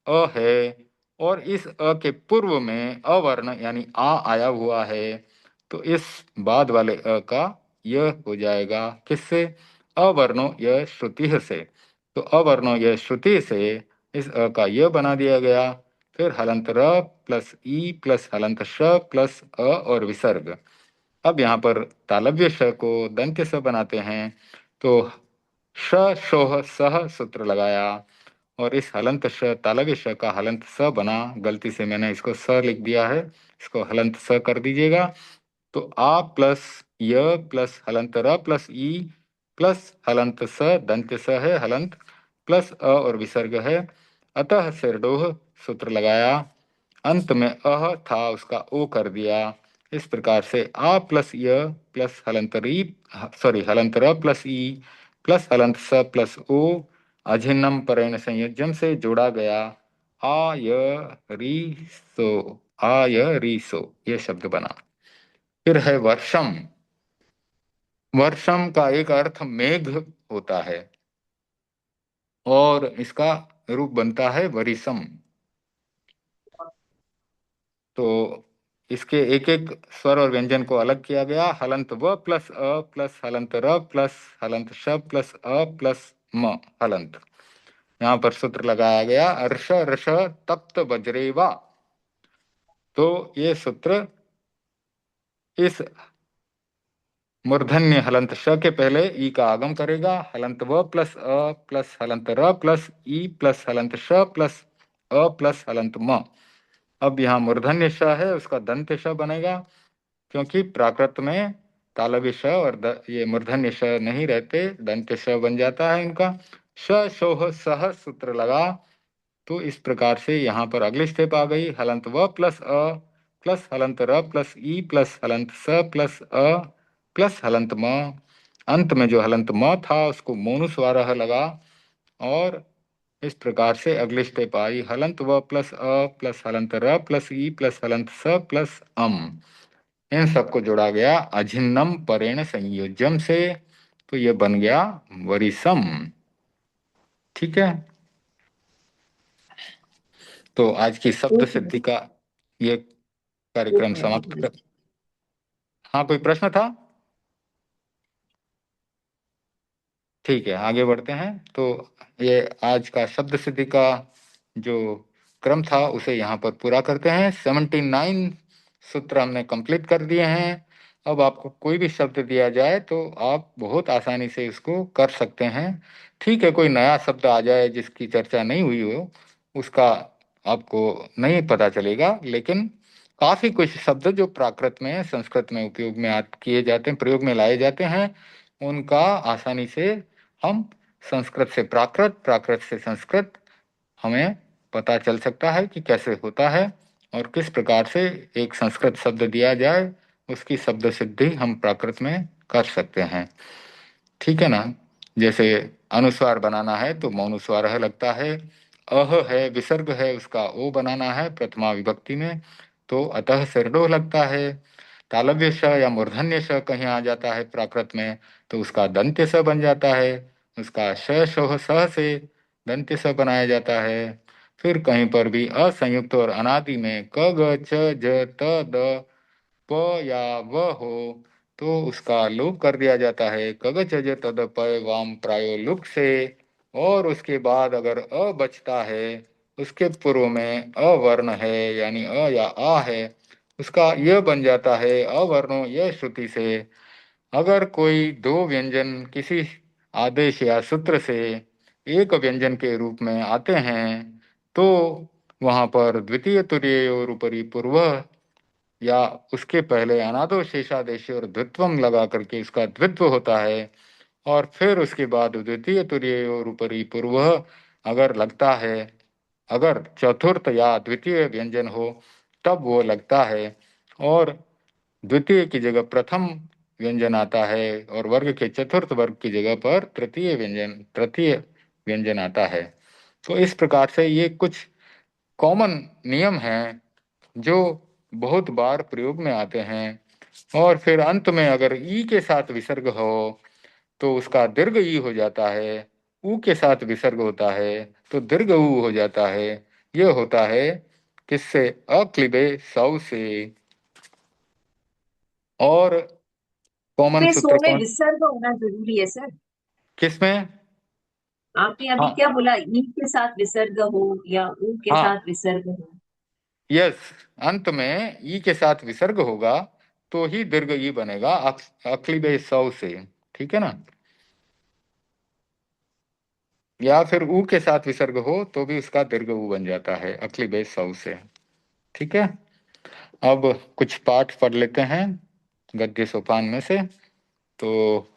[SPEAKER 1] अ है और इस अ के पूर्व में अवर्ण यानी आ आया हुआ है, तो इस बाद वाले अ का यह हो जाएगा किससे? अवर्णो यह श्रुति से। तो अवर्णो यह श्रुति से इस अ का यह बना दिया गया। फिर हलंत र प्लस ई प्लस हलंत श प्लस अ और विसर्ग। अब यहाँ पर तालव्य श को दंत्य स बनाते हैं। तो श शोह सह सूत्र लगाया और इस हलंत श तालव्य श का हलंत स बना। गलती से मैंने इसको स लिख दिया है, इसको हलंत स कर दीजिएगा। तो आ प्लस य प्लस हलंत र प्लस ई प्लस हलंत स दंत्य स है हलंत प्लस अ और विसर्ग है। अतः सिरडोह सूत्र लगाया, अंत में अह था उसका ओ कर दिया। इस प्रकार से आ प्लस य प्लस हलंतरी हलंत र प्लस ई प्लस हलंत स प्लस ओ अझिन्नम परेण संयोजन से जोड़ा गया। आ य री सो, आ य री सो ये शब्द बना। फिर है वर्षम। वर्षम का एक अर्थ मेघ होता है और इसका रूप बनता है वरिसम। तो इसके एक एक स्वर और व्यंजन को अलग किया गया। हलंत व प्लस अ प्लस हलंत र प्लस हलंत श प्लस अ प्लस म हलंत। यहाँ पर सूत्र लगाया गया अर्ष रष तप्त वज्रेवा। तो ये सूत्र इस मूर्धन्य हलंत श के पहले ई का आगम करेगा। हलंत व प्लस अ प्लस हलंत र प्लस ई प्लस हलंत श प्लस अ प्लस हलंत म। अब यहाँ मूर्धन्य श है उसका दंत्य श बनेगा, क्योंकि प्राकृत में तालव्य श और ये मूर्धन्य श नहीं रहते, दंत्य श बन जाता है इनका। श शोह सह सूत्र लगा। तो इस प्रकार से यहाँ पर अगली स्टेप आ गई। हलंत व प्लस अ प्लस हलंत र प्लस ई प्लस हलंत स प्लस अ प्लस हलंत म। अंत में जो हलंत म था उसको मोनुस्वारह लगा और इस प्रकार से अगली स्टेप आई। हलंत व प्लस अ प्लस हलंत र प्लस ई प्लस हलंत स प्लस अम। इन सबको जोड़ा गया अझिन्नम परेण संयोजम से। तो ये बन गया वरिसम। ठीक है, तो आज की शब्द सिद्धि का ये कार्यक्रम समाप्त कर। हाँ, कोई प्रश्न था? ठीक है, आगे बढ़ते हैं। तो ये आज का शब्द सिद्धि का जो क्रम था उसे यहाँ पर पूरा करते हैं। 79 सूत्र हमने कंप्लीट कर दिए हैं। अब आपको कोई भी शब्द दिया जाए तो आप बहुत आसानी से इसको कर सकते हैं। ठीक है, कोई नया शब्द आ जाए जिसकी चर्चा नहीं हुई हो उसका आपको नहीं पता चलेगा, लेकिन काफी कुछ शब्द जो प्राकृत में संस्कृत में उपयोग में किए जाते हैं, प्रयोग में लाए जाते हैं, उनका आसानी से हम संस्कृत से प्राकृत, प्राकृत से संस्कृत हमें पता चल सकता है कि कैसे होता है और किस प्रकार से एक संस्कृत शब्द दिया जाए उसकी शब्द सिद्धि हम प्राकृत में कर सकते हैं। ठीक है ना? जैसे अनुस्वार बनाना है तो मौनुस्वार है लगता है। अह है विसर्ग है उसका ओ बनाना है प्रथमा विभक्ति में तो अतः सिरडोह लगता है। तालव्य श या मूर्धन्य श कहीं आ जाता है प्राकृत में तो उसका दंत्य स बन जाता है। उसका श शोह सह से दंत्य स बनाया जाता है। फिर कहीं पर भी असंयुक्त और अनादि में क ग छ ज त द प या व हो तो उसका लोप कर दिया जाता है कगच ज तद पय वाम प्रायो लुक से। और उसके बाद अगर अ बचता है उसके पूर्व में अवर्ण है यानी अ या आ है उसका यह बन जाता है अवर्णो यह श्रुति से। अगर कोई दो व्यंजन किसी आदेश या सूत्र से एक व्यंजन के रूप में आते हैं तो वहां पर द्वितीय तुरीय और उपरी पूर्व या उसके पहले अनादो शेषादेश और द्वित्वम लगा करके उसका द्वित्व होता है। और फिर उसके बाद द्वितीय तुरीय और उपरी पूर्व अगर लगता है, अगर चतुर्थ या द्वितीय व्यंजन हो तब वो लगता है। और द्वितीय की जगह प्रथम व्यंजन आता है और वर्ग के चतुर्थ वर्ग की जगह पर तृतीय व्यंजन आता है। तो इस प्रकार से ये कुछ कॉमन नियम हैं जो बहुत बार प्रयोग में आते हैं। और फिर अंत में अगर ई के साथ विसर्ग हो तो उसका दीर्घ ई हो जाता है, ऊ के साथ विसर्ग होता है तो दीर्घ ऊ हो जाता है। ये होता है किससे? अक्लिबे सौ से। और कॉमन
[SPEAKER 3] इसमें
[SPEAKER 1] सूत्र
[SPEAKER 3] सो में
[SPEAKER 1] कौन?
[SPEAKER 3] विसर्ग होना जरूरी है सर?
[SPEAKER 1] किसमें?
[SPEAKER 3] आपने अभी
[SPEAKER 1] हाँ
[SPEAKER 3] क्या बोला, ई के साथ विसर्ग हो या ऊ के
[SPEAKER 1] हाँ,
[SPEAKER 3] साथ विसर्ग हो?
[SPEAKER 1] यस, अंत में ई के साथ विसर्ग होगा तो ही दीर्घ ई बनेगा अक्लिबे सौ से। ठीक है ना? या फिर ऊ के साथ विसर्ग हो तो भी उसका दीर्घ ऊ बन जाता है अक्लिबे सौ से। ठीक है। अब कुछ पाठ पढ़ लेते हैं गद्य सोपान में से। तो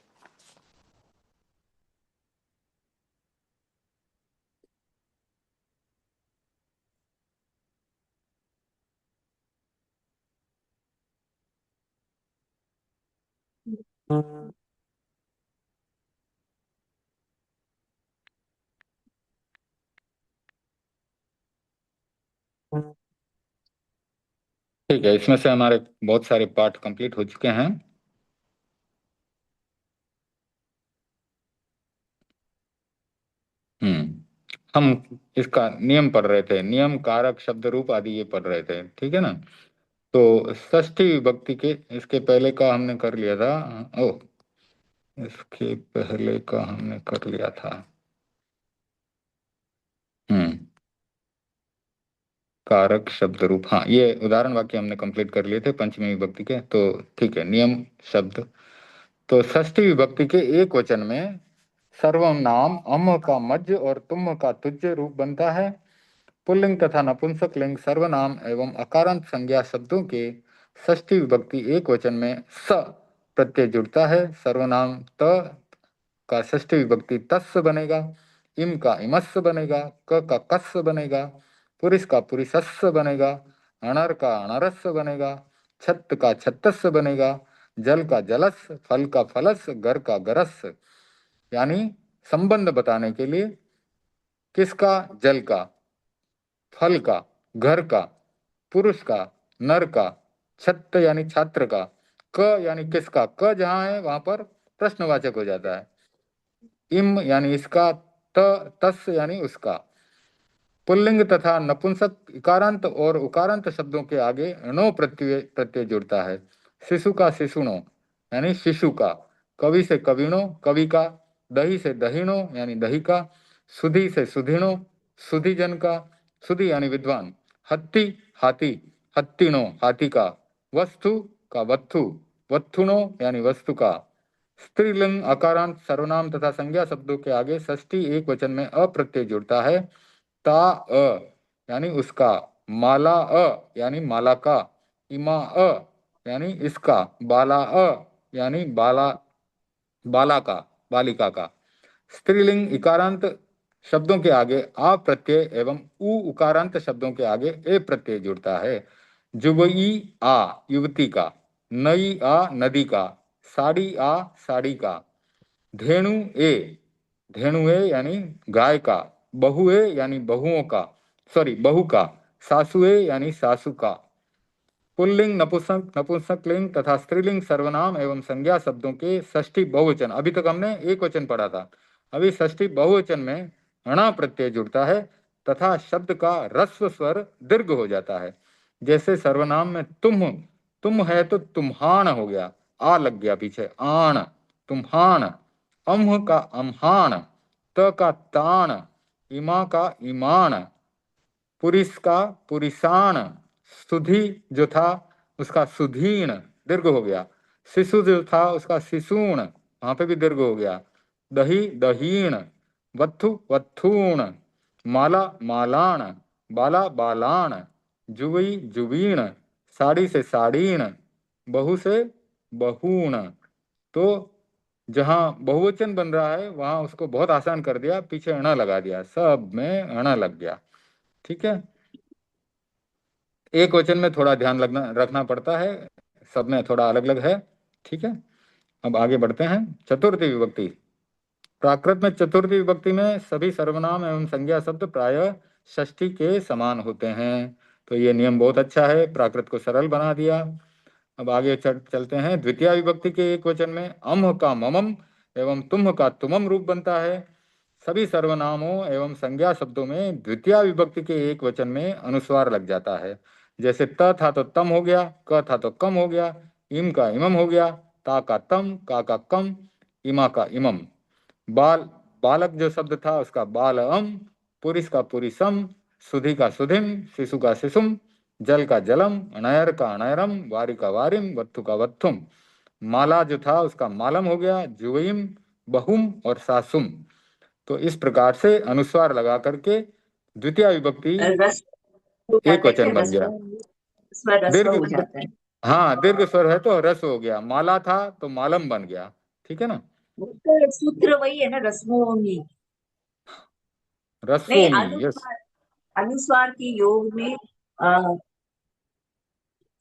[SPEAKER 1] ठीक है, इसमें से हमारे बहुत सारे पाठ कंप्लीट हो चुके हैं। हम इसका नियम पढ़ रहे थे, नियम, कारक, शब्द रूप आदि ये पढ़ रहे थे। ठीक है ना? तो षष्ठी विभक्ति के इसके पहले का हमने कर लिया था। ओ, इसके पहले का हमने कर लिया था। हम्म कारक, शब्द रूप, हाँ, ये उदाहरण वाक्य हमने कंप्लीट कर लिए थे पंचमी विभक्ति के। तो ठीक है, नियम, शब्द। तो षष्ठी विभक्ति के एक वचन में सर्वनाम अम का मध्य और तुम का तुज्य रूप बनता है। पुल्लिंग तथा नपुंसक लिंग सर्वनाम एवं अकारांत संज्ञा शब्दों के षष्ठी विभक्ति एक वचन में स प्रत्यय जुड़ता है। सर्वनाम त का षष्ठी विभक्ति तस् बनेगा, इम का इमस् बनेगा, क का कस् बनेगा, पुरुष का पुरुषस् बनेगा, अणर का अणरस बनेगा, छत का छत्तस बनेगा, जल का जलस, फल का फलस, घर का गरस। यानी संबंध बताने के लिए किसका? जल का, फल का, घर का, पुरुष का, नर का, छत्र यानी छात्र का, क यानी किसका, क जहां है वहां पर प्रश्नवाचक हो जाता है, इम यानी इसका, तस यानी उसका। पुल्लिंग तथा नपुंसक इकारांत और उकारांत शब्दों के आगे णो प्रत्यय प्रत्यय जुड़ता है। शिशु का शिशुणो यानी शिशु का, कवि से कविणो कवि का, दही से दहीणो यानी दही का, सुधी से सुधीणो सुधीजन का, सुधी यानी विद्वान, हत्ती हाथी हत्तीणो हाथी का, वस्तु का वत्थु वत्थुणो यानी वस्तु का। स्त्रीलिंग अकारांत सर्वनाम तथा संज्ञा शब्दों के आगे षष्ठी एक वचन में अप्रत्यय जुड़ता है। ता अ यानी उसका, माला अ यानी माला का, इमा अ यानी इसका, बाला अ यानी बाला का, बालिका का। स्त्रीलिंग इकारांत शब्दों के आगे आ प्रत्यय एवं उ उकारांत शब्दों के आगे ए प्रत्यय जुड़ता है। जुबई आ युवती का, नई आ नदी का, साड़ी आ साड़ी का, धेनु ए धेनुए यानी गाय का, बहुए यानी बहुओं का, सॉरी बहु का, सासुए यानी सासु का। पुल्लिंग नपुंसक नपुंसकलिंग तथा स्त्रीलिंग सर्वनाम एवं संज्ञा शब्दों के षष्ठी बहुवचन, अभी तक हमने एक वचन पढ़ा था, अभी षष्ठी बहुवचन में ण प्रत्यय जुड़ता है तथा शब्द का रस्व स्वर दीर्घ हो जाता है। जैसे सर्वनाम में तुम है तो तुम्हान हो गया, आ लग गया पीछे, आण तुम्हान, अम्ह का अम्हान, त का तान, इमा का ईमान, पुरिस का पुरिसान, सुधी जो था उसका सुधीण दीर्घ हो गया, शिशु जो था उसका शिशूण वहां पे भी दीर्घ हो गया, दही दहीण, वत्थु वत्थूण, माला मालाण, बाला बालाण, जुवी जुवीण, साड़ी से साड़ीण, बहु से बहूण। तो जहां बहुवचन बन रहा है वहां उसको बहुत आसान कर दिया, पीछे अणा लगा दिया, सब में अणा लग गया। ठीक है। एक वचन में थोड़ा ध्यान रखना पड़ता है, सब में थोड़ा अलग अलग है। ठीक है, अब आगे बढ़ते हैं। चतुर्थी विभक्ति। प्राकृत में चतुर्थी विभक्ति में सभी सर्वनाम एवं संज्ञा शब्द प्राय षष्ठी के समान होते हैं। तो ये नियम बहुत अच्छा है, प्राकृत को सरल बना दिया। अब आगे चलते हैं। द्वितीय विभक्ति के एक वचन में अम का ममम एवं तुम का तुमम रूप बनता है। सभी सर्वनामों एवं संज्ञा शब्दों में द्वितीय विभक्ति के एक वचन में अनुस्वार लग जाता है। जैसे त था तो तम हो गया, क था तो कम हो गया, इम का इमम हो गया, ता का तम, का कम, इमा का इमम। बाल बालक जो शब्द था उसका बालम, पुरुष का पुरुषम, सुधि का सुधिम, शिशु का शिशुम, जल का जलम, अनयर का अनयरम, वारी का वारिम, वत्थु का वत्थुम। माला जो था उसका मालम हो गया, जुवईम, बहुम और सासुम। तो इस प्रकार से अनुस्वार लगा करके द्वितीय विभक्ति
[SPEAKER 3] रस हो
[SPEAKER 1] एक
[SPEAKER 3] जाते हैं
[SPEAKER 1] वचन
[SPEAKER 3] क्या?
[SPEAKER 1] बन गया।
[SPEAKER 3] स्वर रस्व
[SPEAKER 1] दीर्घ,
[SPEAKER 3] हो जाता है।
[SPEAKER 1] हाँ दीर्घ स्वर है तो रस हो गया। माला था तो मालम बन गया। ठीक है ना।
[SPEAKER 3] तो सूत्र वही है ना, रस्मोनी। नहीं,
[SPEAKER 1] रसोमी, यस।
[SPEAKER 3] अनुस्वार, अनुस्वार के योग में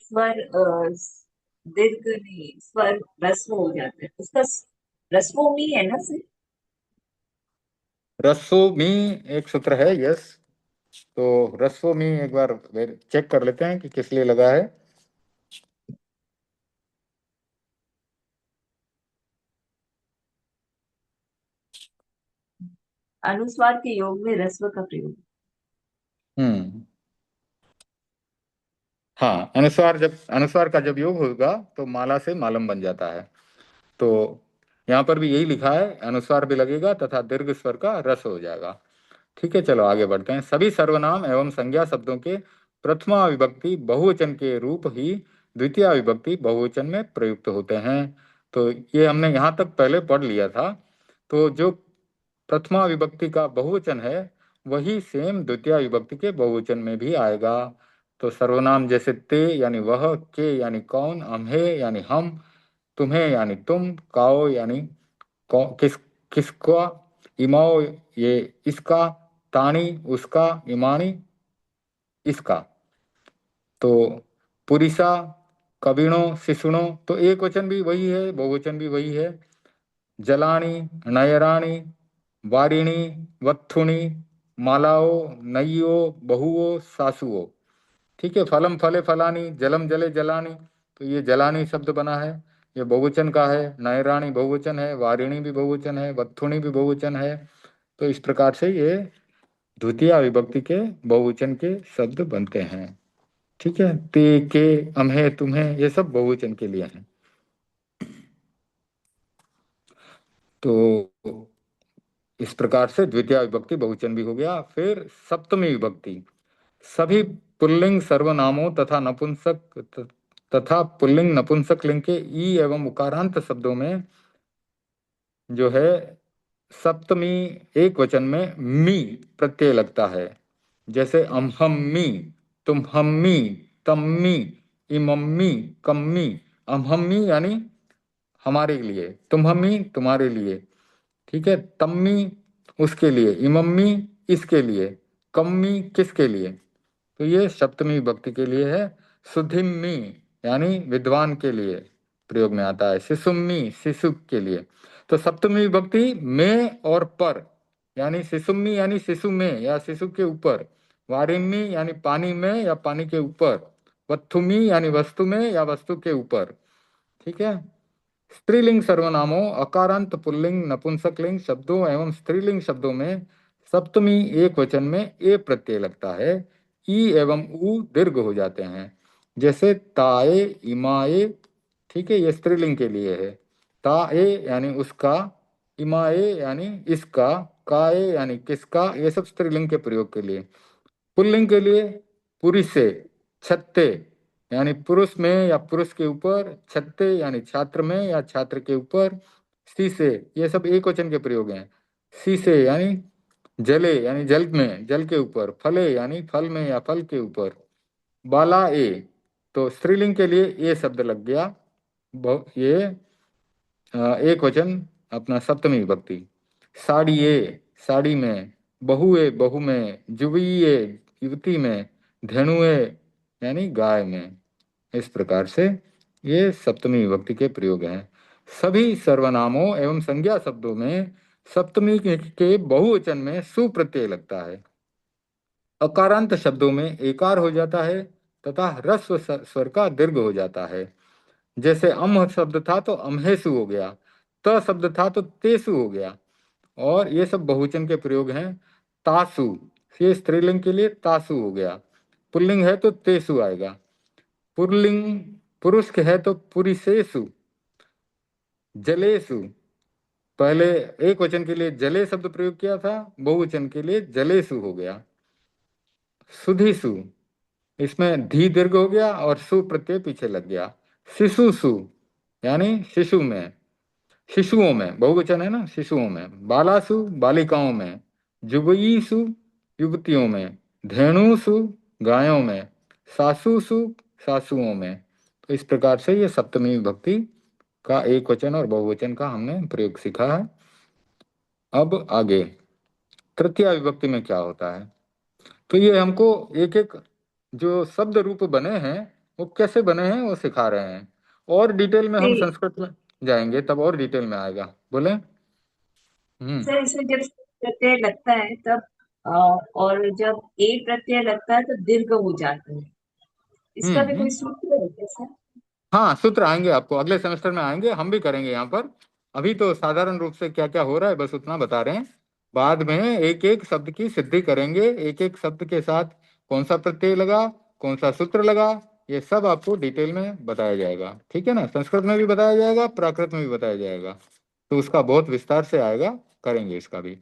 [SPEAKER 3] स्वर दीर्घ नहीं, स्वर रस्व हो जाता है, उसका रस्वोमी है ना सर?
[SPEAKER 1] रसोमी एक सूत्र है, यस। तो रसोमी एक बार चेक कर लेते हैं कि किस लिए लगा है।
[SPEAKER 3] अनुस्वार के योग में रस्व का प्रयोग।
[SPEAKER 1] हम्म, हाँ, अनुस्वार का जब योग होगा तो माला से मालम बन जाता है। तो यहाँ पर भी यही लिखा है, अनुस्वार भी लगेगा तथा दीर्घ स्वर का रस हो जाएगा। ठीक है, चलो आगे बढ़ते हैं। सभी सर्वनाम एवं संज्ञा शब्दों के प्रथमा विभक्ति बहुवचन के रूप ही द्वितीय विभक्ति बहुवचन में प्रयुक्त होते हैं। तो ये हमने यहाँ तक पहले पढ़ लिया था। तो जो प्रथमा विभक्ति का बहुवचन है वही सेम द्वितीय विभक्ति के बहुवचन में भी आएगा। तो सर्वनाम जैसे ते यानी वह, के यानी कौन, अम्हे यानी हम, तुम्हें यानी तुम, काओ यानी किसका, इमाओ ये इसका, तानी उसका, इमानी इसका। तो पुरिसा, कविणो, शिशुणो, तो एक वचन भी वही है, बहुवचन भी वही है। जलानी, नयरानी, वारिणी, वत्थुनी, मालाओ, नइयो, बहुओ, सासुओ। ठीक है, फलम फले फलानी, जलम जले जलानी, तो ये जलानी शब्द बना है, ये बहुवचन का है। नयरानी बहुवचन है, वारिणी भी बहुवचन है, वत्थुनी भी बहुवचन है। तो इस प्रकार से ये द्वितीय विभक्ति के बहुवचन के शब्द बनते हैं। ठीक है, ते, के, अम्हे, तुम्हें, ये सब बहुवचन के लिए हैं। तो इस प्रकार से द्वितीय विभक्ति बहुवचन भी हो गया। फिर सप्तमी विभक्ति। सभी पुल्लिंग सर्वनामों तथा तथा पुल्लिंग नपुंसक लिंग के ई एवं उकारांत शब्दों में जो है सप्तमी एक वचन में मी प्रत्यय लगता है। जैसे अमहम्मी, तुम्हम्मी, तम्मी, इमम्मी, कम्मी। अमहम्मी यानी हमारे लिए, तुम्हम्मी तुम्हारे लिए, ठीक है, तम्मी उसके लिए, इमम्मी इसके लिए, कम्मी किसके लिए। तो ये सप्तमी विभक्ति के लिए है। सुधिम्मी यानी विद्वान के लिए प्रयोग में आता है। शिशुम्मी शिशु के लिए। तो सप्तमी विभक्ति में और पर, यानी शिशुम्मी यानी शिशु में या शिशु के ऊपर, वारिम्मी यानी पानी में या पानी के ऊपर, वत्थुमी यानी वस्तु में या वस्तु के ऊपर। ठीक है। स्त्रीलिंग सर्वनामों, अकारांत पुल्लिंग नपुंसकलिंग शब्दों एवं स्त्रीलिंग शब्दों में सप्तमी एक वचन में ए प्रत्यय लगता है। ई एवं उ दीर्घ हो जाते हैं। जैसे ताए, इमाए, ठीक है, ये स्त्रीलिंग के लिए है। ताए यानी उसका, इमाए यानी इसका, काए यानी किसका, ये सब स्त्रीलिंग के प्रयोग के लिए। पुल्लिंग के लिए पुरुषे, छत्ते यानी पुरुष में या पुरुष के ऊपर, छत्ते यानी छात्र में या छात्र के ऊपर, शीशे, ये सब एक वचन के प्रयोग हैं। शीशे यानी जले यानी जल में, जल के ऊपर, फले यानी फल में या फल के ऊपर, बाला ए, तो स्त्रीलिंग के लिए ए शब्द लग गया। ये एक वचन अपना सप्तमी विभक्ति। साड़िए साड़ी में, बहुए बहु में, जुविये युवती में, धेनुए यानी गाय में। इस प्रकार से ये सप्तमी विभक्ति के प्रयोग हैं। सभी सर्वनामों एवं संज्ञा शब्दों में सप्तमी के बहुवचन में सु प्रत्यय लगता है। अकारांत शब्दों में एकार हो जाता है तथा ह्रस्व स्वर का दीर्घ हो जाता है। जैसे अम शब्द था तो अमहेसु हो गया, त शब्द था तो तेसु हो गया। और ये सब बहुवचन के प्रयोग हैं। तासु, ये स्त्रीलिंग के लिए तासु हो गया। पुल्लिंग है तो तेसु आएगा। पुल्लिंग पुरुष के है तो पुरिसेसु। जलेसु, पहले एक वचन के लिए जले शब्द प्रयोग किया था, बहुवचन के लिए जलेसु हो गया। सुधिसु, इसमें धी दीर्घ हो गया और सु प्रत्यय पीछे लग गया। शिशुसु, यानी शिशु में, शिशुओं में, बहुवचन है ना, शिशुओं में। बालासु, बालिकाओं में। जुगईसु, युवतियों में। धेनुसु, गायों में। सासुसु, सासुओं में। तो इस प्रकार से ये सप्तमी विभक्ति का एक वचन और बहुवचन का हमने प्रयोग सीखा है। अब आगे तृतीया विभक्ति में क्या होता है, तो ये हमको एक एक जो शब्द रूप बने हैं वो कैसे बने हैं वो सिखा रहे हैं। और डिटेल में हम
[SPEAKER 3] से-
[SPEAKER 1] संस्कृत में जाएंगे तब और डिटेल में आएगा। बोले।
[SPEAKER 3] सर इसमें जब प्रत्यय लगता है तब और जब ए प्रत्यय लगता है तो दीर्घ हो जाता है। इसका भी कोई
[SPEAKER 1] हम्म।
[SPEAKER 3] सूत्र है क्या सर?
[SPEAKER 1] हाँ, सूत्र आएंगे आपको अगले सेमेस्टर में आएंगे, हम भी करेंगे यहाँ पर। अभी तो साधारण रूप से क्या क्या हो रहा है बस उतना बता रहे हैं। बाद में एक एक शब्द की सिद्धि करेंगे, एक एक शब्द के साथ कौन सा प्रत्यय लगा, कौन सा सूत्र लगा, ये सब आपको डिटेल में बताया जाएगा। ठीक है ना, संस्कृत में भी बताया जाएगा, प्राकृत में भी बताया जाएगा। तो उसका बहुत विस्तार से आएगा, करेंगे इसका भी।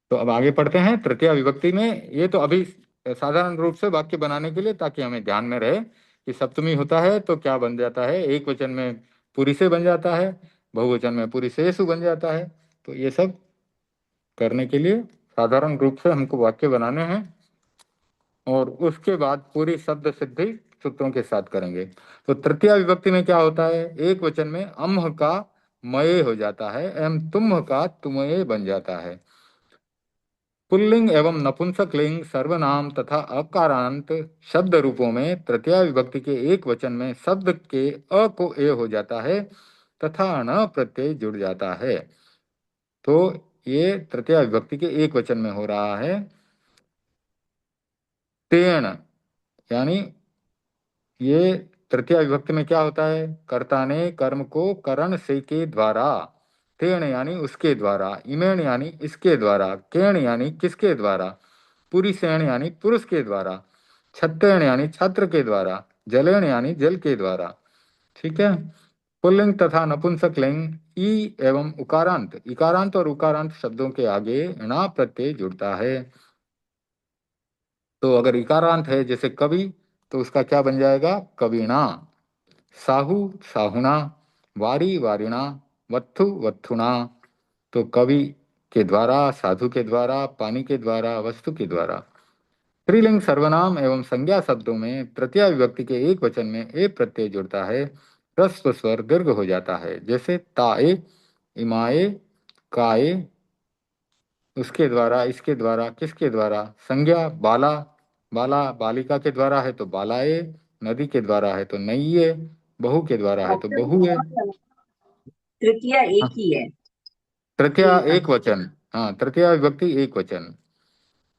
[SPEAKER 1] तो अब आगे पढ़ते हैं तृतीया विभक्ति में। ये तो अभी साधारण रूप से वाक्य बनाने के लिए, ताकि हमें ध्यान में रहे कि सप्तमी होता है तो क्या बन जाता है। एक वचन में पुरी से बन जाता है, बहुवचन में पुरी सेसु बन जाता है। तो ये सब करने के लिए साधारण रूप से हमको वाक्य बनाने हैं और उसके बाद पूरी शब्द सिद्धि सूत्रों के साथ करेंगे। तो तृतीया विभक्ति में क्या होता है, एक वचन में अम्ह का मये हो जाता है एवं तुम्ह का तुमये बन जाता है। पुल्लिंग एवं नपुंसक लिंग सर्वनाम तथा अकारांत शब्द रूपों में तृतीया विभक्ति के एक वचन में शब्द के अ को ए हो जाता है तथा न प्रत्यय जुड़ जाता है। तो ये तृतीया विभक्ति के एक वचन में हो रहा है। तेण, यानी ये तृतीया विभक्ति में क्या होता है, कर्ता ने कर्म को करण से के द्वारा, तेण यानी उसके द्वारा, इमेण यानी इसके द्वारा, केण यानी किसके द्वारा, पुरुषेण यानी पुरुष के द्वारा, छत्तेण यानी छात्र के द्वारा, जलेण यानी जल के द्वारा। ठीक है। पुल्लिंग तथा नपुंसक लिंग ई एवं उकारांत, इकारांत और उकारांत शब्दों के आगे णा प्रत्यय जुड़ता है। तो अगर इकारांत है जैसे कवि, तो उसका क्या बन जाएगा, कविणा। साहू, साहुणा। वारी, वारिणा। वत्थु, वत्थुणा। तो कवि के द्वारा, साधु के द्वारा, पानी के द्वारा, वस्तु के द्वारा। स्त्रीलिंग सर्वनाम एवं संज्ञा शब्दों में तृतीया विभक्ति के एक वचन में ए प्रत्यय जुड़ता है, ह्रस्व स्वर दीर्घ हो जाता है। जैसे ताए, इमाए, काए। उसके द्वारा, इसके द्वारा, किसके द्वारा, संज्ञा बाला, बाला बालिका के द्वारा है तो बालाए, नदी के द्वारा है तो नैये, बहू के द्वारा है तो बहुए।
[SPEAKER 3] तृतीया एक
[SPEAKER 1] हाँ,
[SPEAKER 3] ही है।
[SPEAKER 1] तृतीया
[SPEAKER 3] ये
[SPEAKER 1] एक वचन। हाँ, तृतीया विभक्ति एक वचन।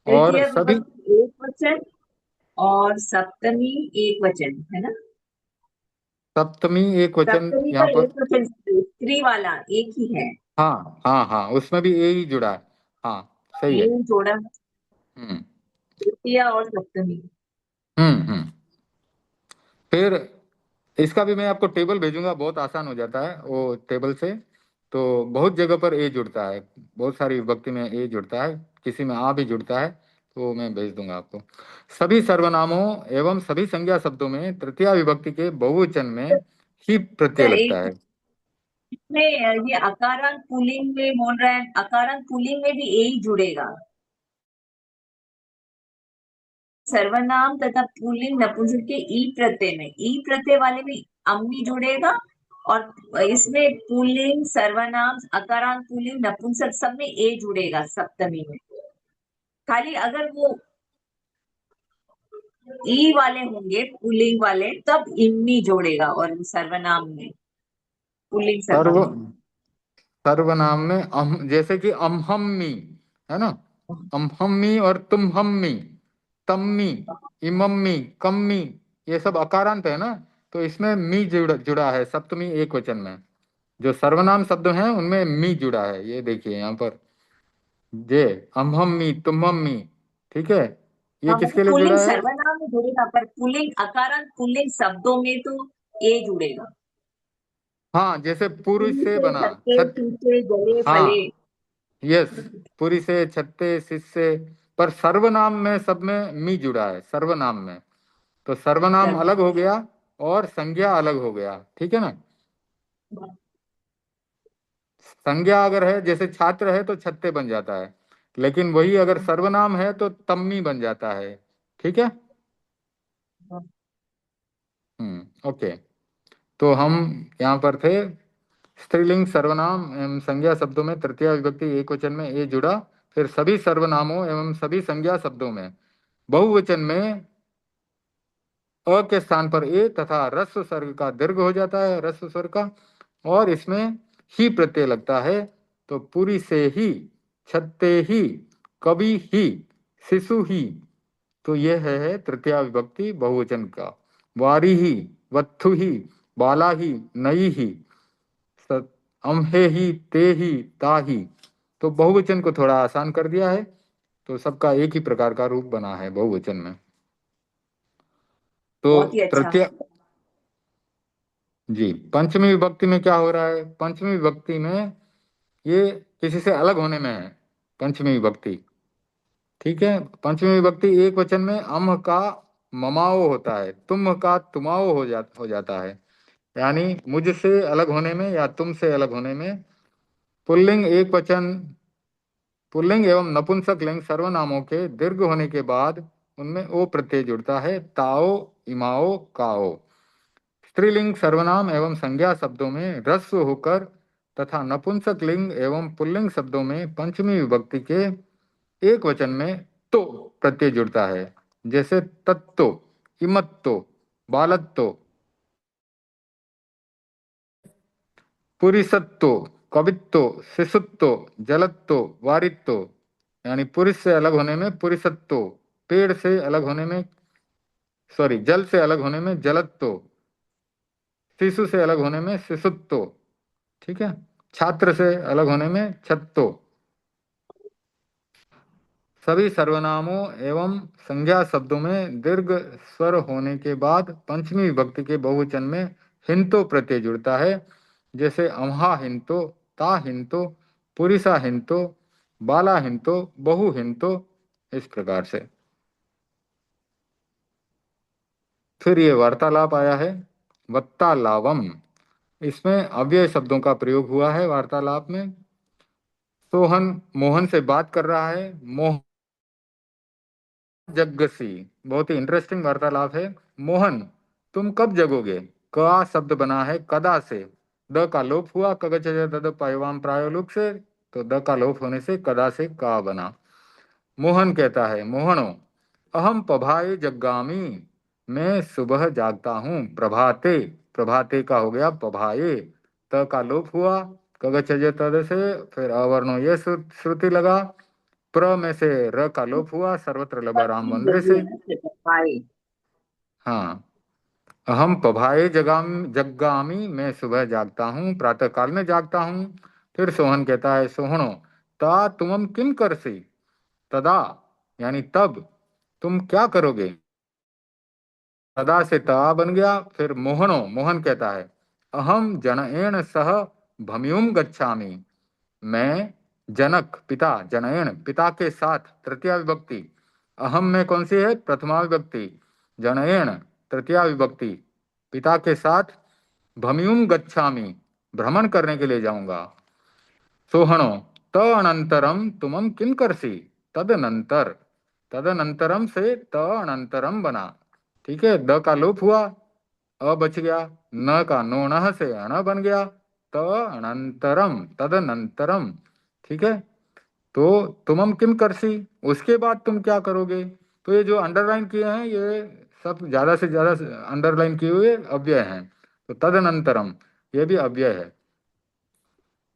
[SPEAKER 1] और
[SPEAKER 3] तृतीया
[SPEAKER 1] सभी
[SPEAKER 3] विभक्ति एक वचन और सप्तमी एक वचन है ना?
[SPEAKER 1] सप्तमी एक वचन
[SPEAKER 3] सप्तमी का
[SPEAKER 1] यहाँ पर।
[SPEAKER 3] एक वचन स्त्री वाला एक ही है।
[SPEAKER 1] हाँ हाँ हाँ, उसमें भी ए ही जुड़ा है। हाँ, सही है।
[SPEAKER 3] ये जोड़ा
[SPEAKER 1] हम्म
[SPEAKER 3] तृतीया और सप्तमी।
[SPEAKER 1] हम्म। फिर इसका भी मैं आपको टेबल भेजूंगा, बहुत आसान हो जाता है वो टेबल से। तो बहुत जगह पर ए जुड़ता है, बहुत सारी विभक्ति में ए जुड़ता है, किसी में आ भी जुड़ता है, तो मैं भेज दूंगा आपको। सभी सर्वनामों एवं सभी संज्ञा शब्दों में तृतीया विभक्ति के बहुवचन में ही प्रत्यय
[SPEAKER 3] सर
[SPEAKER 1] लगता
[SPEAKER 3] एक
[SPEAKER 1] है।
[SPEAKER 3] में ये अकारांत पुल्लिंग में बोल रहा है, अकारांत पुल्लिंग में भी ए ही जुड़ेगा। सर्वनाम तथा पुल्लिंग नपुंसक के ई प्रत्यय में, ई प्रत्यय वाले में अम्मी जुड़ेगा और इसमें पुल्लिंग सर्वनाम अकारांत पुल्लिंग नपुंसक सब में ए जुड़ेगा सप्तमी में। खाली अगर वो ई वाले होंगे पुल्लिंग वाले तब इम्मी जोड़ेगा, और सर्वनाम में पुल्लिंग
[SPEAKER 1] सर्व
[SPEAKER 3] सर्वनाम।
[SPEAKER 1] सर्वनाम में जैसे कि अमहम्मी है ना, अमहम्मी और तुम्हम्मी, तम्मी, इमम्मी, कम्मी, ये सब अकारांत है ना, तो इसमें मी जुड़ा है सप्तमी एक वचन में। जो सर्वनाम शब्द हैं उनमें मी जुड़ा है, ये देखिए यहाँ पर, जे अमहम्मी तुम्हम्मी, ठीक है, ये
[SPEAKER 3] हाँ मतलब
[SPEAKER 1] किसके लिए
[SPEAKER 3] पुल्लिंग
[SPEAKER 1] जुड़ा है?
[SPEAKER 3] सर्वनाम में जुड़ेगा, पर पुल्लिंग अकारांत पुल्लिंग शब्दों में तो ए जुड़ेगा।
[SPEAKER 1] हाँ, जैसे पुरुष
[SPEAKER 3] पुल्लिंग
[SPEAKER 1] से
[SPEAKER 3] से
[SPEAKER 1] बना
[SPEAKER 3] छक्के
[SPEAKER 1] छत,
[SPEAKER 3] छूटे जले फले।
[SPEAKER 1] हाँ, यस, पुरी से छत्ते शिष्य, पर सर्वनाम में सब में मी जुड़ा है सर्वनाम में, तो सर्वनाम अलग हो गया और संज्ञा अलग हो गया, ठीक है ना। संज्ञा अगर है जैसे छात्र है तो छत्ते बन जाता है, लेकिन वही अगर सर्वनाम है तो तम्मी बन जाता है, ठीक है। ओके, तो हम यहाँ पर थे, स्त्रीलिंग सर्वनाम एवं संज्ञा शब्दों में तृतीया विभक्ति एक वचन में ए जुड़ा, फिर सभी सर्वनामों एवं सभी संज्ञा शब्दों में बहुवचन में अ के स्थान पर ए तथा रस्व सर्ग का दीर्घ हो जाता है, रस्व स्वर का, और इसमें ही प्रत्यय लगता है, तो पूरी से ही, छत्ते ही, कवि ही, शिशु ही, तो यह है तृतीया विभक्ति बहुवचन का। वारी ही, वत्थु ही, बाला ही, नई ही, अम्हे ही, ते ही, ता ही, तो बहुवचन को थोड़ा आसान कर दिया है, तो सबका एक ही प्रकार का रूप बना है बहुवचन में। तो
[SPEAKER 3] बहुत ही अच्छा।
[SPEAKER 1] तृतीय, जी, पंचमी विभक्ति में क्या हो रहा है? पंचमी विभक्ति में ये किसी से अलग होने में है, पंचमी विभक्ति, ठीक है। पंचमी विभक्ति एक वचन में अम का ममाओ होता है, तुम का तुमाओ हो जाता है, यानी मुझसे अलग होने में या तुमसे अलग होने में। पुल्लिंग एक वचन, पुल्लिंग एवं नपुंसक लिंग सर्वनामों के दीर्घ होने के बाद उनमें ओ प्रत्यय जुड़ता है, ताओ, इमाओ, काओ। स्त्रीलिंग सर्वनाम एवं संज्ञा शब्दों में रस्व होकर तथा नपुंसक लिंग एवं पुल्लिंग शब्दों में पंचमी विभक्ति के एक वचन में तो प्रत्यय जुड़ता है, जैसे तत्तो, इमत्तो, बालत्तो, पुरिसत्तो, कवित्तो, शिशुत्तो, जलत्तो, वारित्तो, यानी पुरुष से अलग होने में पुरिसत्तो, पेड़ से अलग होने में, सॉरी, जल से अलग होने में जलत्तो, शिशु से अलग होने में शिशुत्तो, ठीक है, छात्र से अलग होने में छत्तो। सभी सर्वनामों एवं संज्ञा शब्दों में दीर्घ स्वर होने के बाद पंचमी विभक्ति के बहुवचन में हिंतो प्रत्यय जुड़ता है, जैसे अम्हा हिंतो, ता हिंतो, पुरिसा हिंतो, बाला हिंतो, बहु हिंतो, इस प्रकार से। फिर ये वार्तालाप आया है, वत्तालावम, इसमें अव्यय शब्दों का प्रयोग हुआ है वार्तालाप में। सोहन मोहन से बात कर रहा है, मोह जगसी, बहुत ही इंटरेस्टिंग वार्तालाप है। मोहन, तुम कब जगोगे? का शब्द बना है कदा से, द का लोप हुआ, कगच तद पैवाम प्रायोलुक से, तो द का लोप होने से कदा से का बना। मोहन कहता है, मोहनो, अहम पभाए जग्गामी, मैं सुबह जागता हूँ, प्रभाते, प्रभाते का हो गया पभाए, त का लोप हुआ, कगच तद से, फिर अवर्णो ये श्रुति लगा, प्र में से र का लोप हुआ, सर्वत्र लबा राम
[SPEAKER 3] पत्नी
[SPEAKER 1] मंदिर
[SPEAKER 3] जगी
[SPEAKER 1] से।
[SPEAKER 3] न से पाए।
[SPEAKER 1] हाँ, अहम पभाए जग्गामी, मैं सुबह जागता हूँ, प्रातः काल में जागता हूँ। फिर सोहन कहता है, सोहनो, ता तुमम किम करसी, तदा, यानी तब तुम क्या करोगे, तदा से ता बन गया। फिर मोहनो, मोहन कहता है, अहम जनएण सह भम्यूम गच्छामि, मैं जनक पिता, जनयन पिता के साथ, तृतीया विभक्ति, अहम में कौन सी है? प्रथमा विभक्ति, जनयन तृतीया विभक्ति, पिता के साथ, भम्यूम गच्छामि, भ्रमण करने के लिए जाऊंगा। सोहणो, त अनंतरम तुमम किम करसी, तदनंतर, तदनंतरम से त अनंतरम बना, ठीक है, द का लोप हुआ, अ बच गया, न का नोणह से अण बन गया, त अनंतरम, तदनंतरम, ठीक है। तो तुमम किम करसी, उसके बाद तुम क्या करोगे, तो ये जो अंडरलाइन किए हैं ये सब ज्यादा से ज्यादा अंडरलाइन किए हुए अव्यय हैं। तो तदनंतरम ये भी अव्यय है।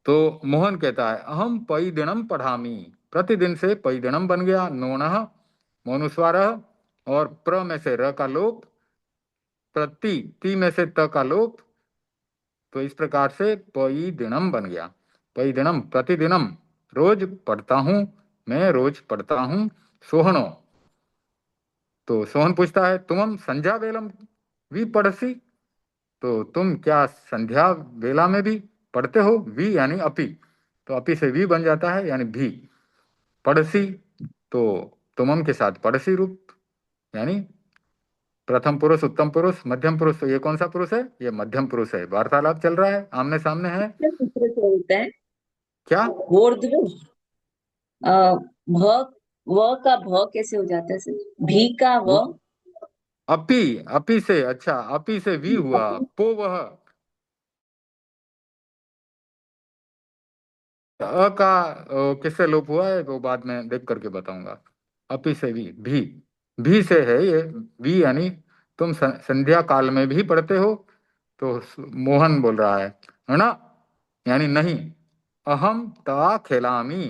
[SPEAKER 1] तो मोहन कहता है अहम पई दिनम पढ़ामी, प्रतिदिन से पई दिनम बन गया, नोनः मौनुस्वार, और प्र में से र का लोप, प्रति ती में से त का लोप, तो इस प्रकार से पई दिनम बन गया। पई दिनम प्रतिदिनम, रोज पढ़ता हूं, मैं रोज पढ़ता हूं। सोहनो, तो सोहन पूछता है तुम संध्या वेलम भी पढ़सी, तो तुम क्या संध्या वेला में भी पढ़ते हो? वी यानी अपि, तो अपि से वी बन जाता है यानी भी। पड़सी, तो तुमम के साथ पड़सी रूप, यानी प्रथम पुरुष, उत्तम पुरुष, मध्यम पुरुष। तो ये कौन सा पुरुष है? ये मध्यम पुरुष है। वार्तालाप चल रहा है, आमने सामने है।
[SPEAKER 3] कितने सूत्र से होता है?
[SPEAKER 1] क्या?
[SPEAKER 3] ऊर्ध्व अ, भ, व का भ कैसे हो जाता है सर? भी का व।
[SPEAKER 1] वो अपि, अपि से, अच्छा अपि से वी हुआ, पो वह। अ का किससे लोप हुआ है वो बाद में देख करके बताऊंगा। अपि से भी से है ये। वी यानी तुम संध्या काल में भी पढ़ते हो, तो मोहन बोल रहा है ना, यानी नहीं। अहम ता खेलामी,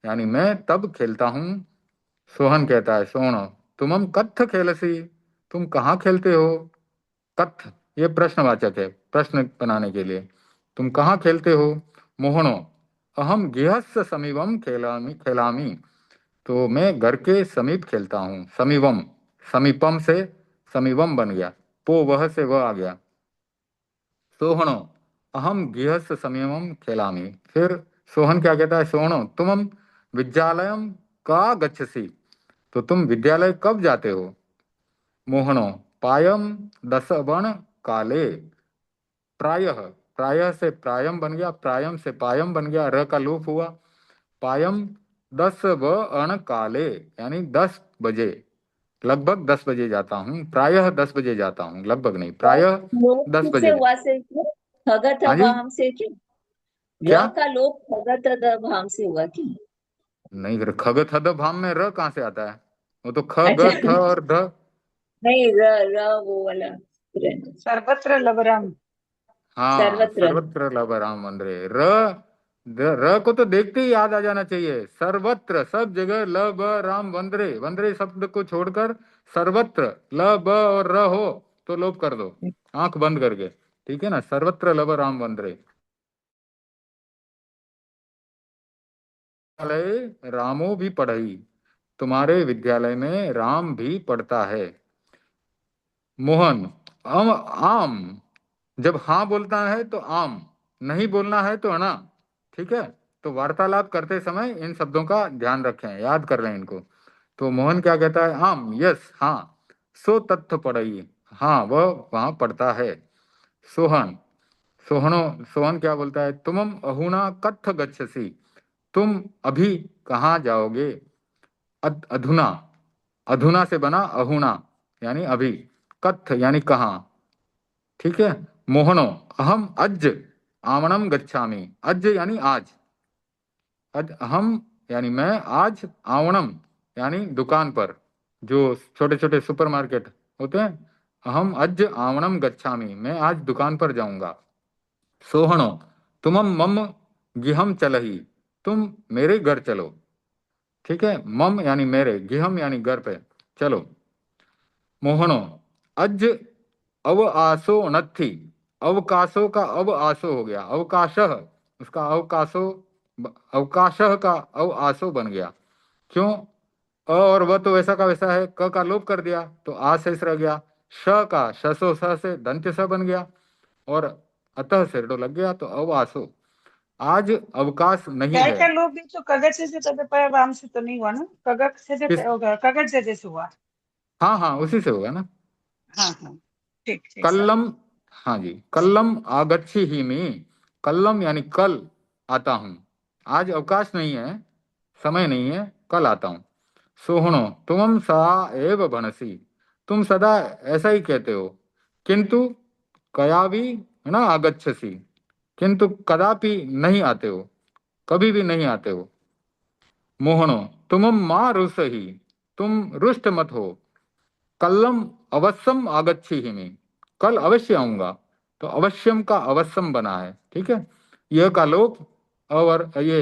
[SPEAKER 1] यानी मैं तब खेलता हूँ। सोहन कहता है सोहनो तुम कत्थ खेलसी, तुम कहाँ खेलते हो? कत्थ ये प्रश्नवाचक है, प्रश्न बनाने के लिए। तुम कहाँ खेलते हो? मोहनो अहम गृहस्थ समीपम खेलामी खेलामी, तो मैं घर के समीप खेलता हूँ। समीपम, समीपम से समीपम बन गया, पो वह से वह आ गया। सोहनो अहम गृहस्थ समीपम खेलामी, फिर सोहन क्या कहता है? सोहनो तुम विद्यालयम का गच्छसी, तो तुम विद्यालय कब जाते हो? मोहनो पायम दसवण काले, प्रायः, प्रायः से प्रायम बन गया, प्रायम से पायम बन गया, र का लोप हुआ। पायम 10 काले, यानी 10 बजे, लगभग 10 बजे जाता हूँ। प्रायः 10 बजे जाता हूँ, लगभग नहीं, प्रायः
[SPEAKER 3] लोप
[SPEAKER 1] दस
[SPEAKER 3] किससे
[SPEAKER 1] बजे
[SPEAKER 3] हुआ सर? खगत
[SPEAKER 1] हाँ जी।
[SPEAKER 3] भाम से क्यों?
[SPEAKER 1] क्या?
[SPEAKER 3] र का लोप खगत भाम से हुआ क्यों?
[SPEAKER 1] नहीं, फिर खग थद भाम में र कहाँ से आता है? वो तो ख ग थ
[SPEAKER 3] अच्छा,
[SPEAKER 1] और ध।
[SPEAKER 3] नहीं, र र वो वाला
[SPEAKER 2] सर्वत्र लवराम।
[SPEAKER 1] हाँ,
[SPEAKER 3] सर्वत्र।
[SPEAKER 1] सर्वत्र लव राम मंदिरे र, र को तो देखते ही याद आ जाना चाहिए। सर्वत्र, सब जगह ल ब राम वंदरे, वंदरे शब्द को छोड़कर सर्वत्र ल ब और र हो तो लोप कर दो, आंख बंद करके, ठीक है ना। सर्वत्र लव राम वंदरे। विद्यालय रामो भी पढ़ई, तुम्हारे विद्यालय में राम भी पढ़ता है। मोहन आम, जब हाँ बोलता है तो आम, नहीं बोलना है तो अना, ठीक है। तो वार्तालाप करते समय इन शब्दों का ध्यान रखें, याद कर लें इनको। तो मोहन क्या कहता है? आम, यस, हाँ। सो तथ्य पढ़ई, हाँ वह वहां पढ़ता है। सोहन, सोहनो, सोहन क्या बोलता है? तुम अहुना कत्थ गच्छसी, तुम अभी कहाँ जाओगे? अधुना, अधुना से बना अहुना, यानी अभी। कत्थ यानी कहाँ, ठीक है। मोहनो अहम अज आवणम गच्छामि, अज यानी आज, अज अहम यानी मैं, आज आवणम यानी दुकान पर, जो छोटे छोटे सुपरमार्केट होते हैं। अहम अज आवणम गच्छामि, मैं आज दुकान पर जाऊंगा। सोहनो तुम मम गिहम चलही, तुम मेरे घर चलो, ठीक है। मम यानी मेरे, गिहम यानी घर पे, चलो। मोहनो अज अव आसो नथी, अवकाशो का अव आसो हो गया, अवकाश, उसका अवकाशो, अवकाश का अव आसो बन गया। क्यों? और वह तो वैसा का वैसा है, क का लोप कर दिया तो आ शेष रह गया। श का शसो स से दंत्य स बन गया, और अतः शेरडो लग गया, तो अव आसो, आज अवकाश नहीं
[SPEAKER 2] काय
[SPEAKER 1] है।
[SPEAKER 2] का लोग भी तो कगज से तब पर वाम से तो नहीं हुआ ना, कगज से
[SPEAKER 1] किस?
[SPEAKER 2] होगा, कगज से जैसे हुआ।
[SPEAKER 1] हाँ हाँ, उसी से होगा ना।
[SPEAKER 2] हाँ हाँ, ठीक ठीक सर।
[SPEAKER 1] कल्लम, हाँ जी, कल्लम आगच्छी ही में, कल्लम यानी कल आता हूं, आज अवकाश नहीं है, समय नहीं है, कल आता हूं। सोहनो तुम सा एव भनसी, तुम सदा ऐसा ही कहते हो। किंतु कयावि है ना आगच्छसी, किंतु कदापि नहीं आते हो, कभी भी नहीं आते हो। मोहनो तुम माँ रुसही, तुम रुष्ट मत हो। कल्लम अवश्यम आगच्छेहि, कल अवश्य आऊंगा। तो अवश्यम का अवश्यम बना है, ठीक है। यह का लोप, और ये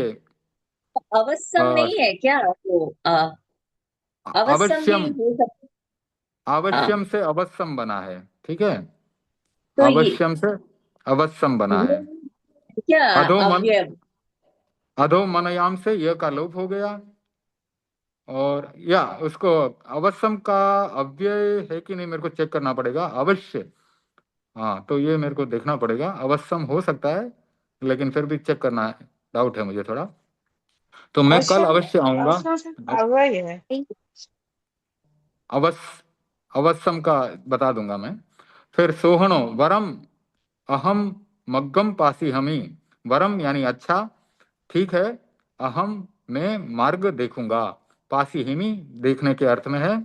[SPEAKER 3] अवश्यम नहीं है क्या वो? अवश्यम भी
[SPEAKER 1] अवश्यम,
[SPEAKER 3] हो सकता
[SPEAKER 1] अवश्यम
[SPEAKER 3] हाँ।
[SPEAKER 1] से अवश्यम बना है, ठीक है।
[SPEAKER 3] तो
[SPEAKER 1] अवश्यम से अवश्यम बना है।
[SPEAKER 3] ये क्या
[SPEAKER 1] अधो मन,
[SPEAKER 3] अव्यय?
[SPEAKER 1] अधो मनयाम से यह का लोप हो गया। और या उसको अवश्यम का अव्यय है कि नहीं मेरे को चेक करना पड़ेगा, अवश्य। हाँ, तो ये मेरे को देखना पड़ेगा, अवश्यम हो सकता है, लेकिन फिर भी चेक करना है, डाउट है मुझे थोड़ा। तो मैं कल
[SPEAKER 4] अवश्य
[SPEAKER 1] अवश्य आऊंगा।
[SPEAKER 4] अवश्य से अव्यय है।
[SPEAKER 1] अवश्य, अवश्यम का बता दूंगा मैं। फिर सोहनो वरम अहम मग्गम पासी हमी, वरम यानी अच्छा, ठीक है। अहम मैं मार्ग देखूंगा, पासी हिमी देखने के अर्थ में है।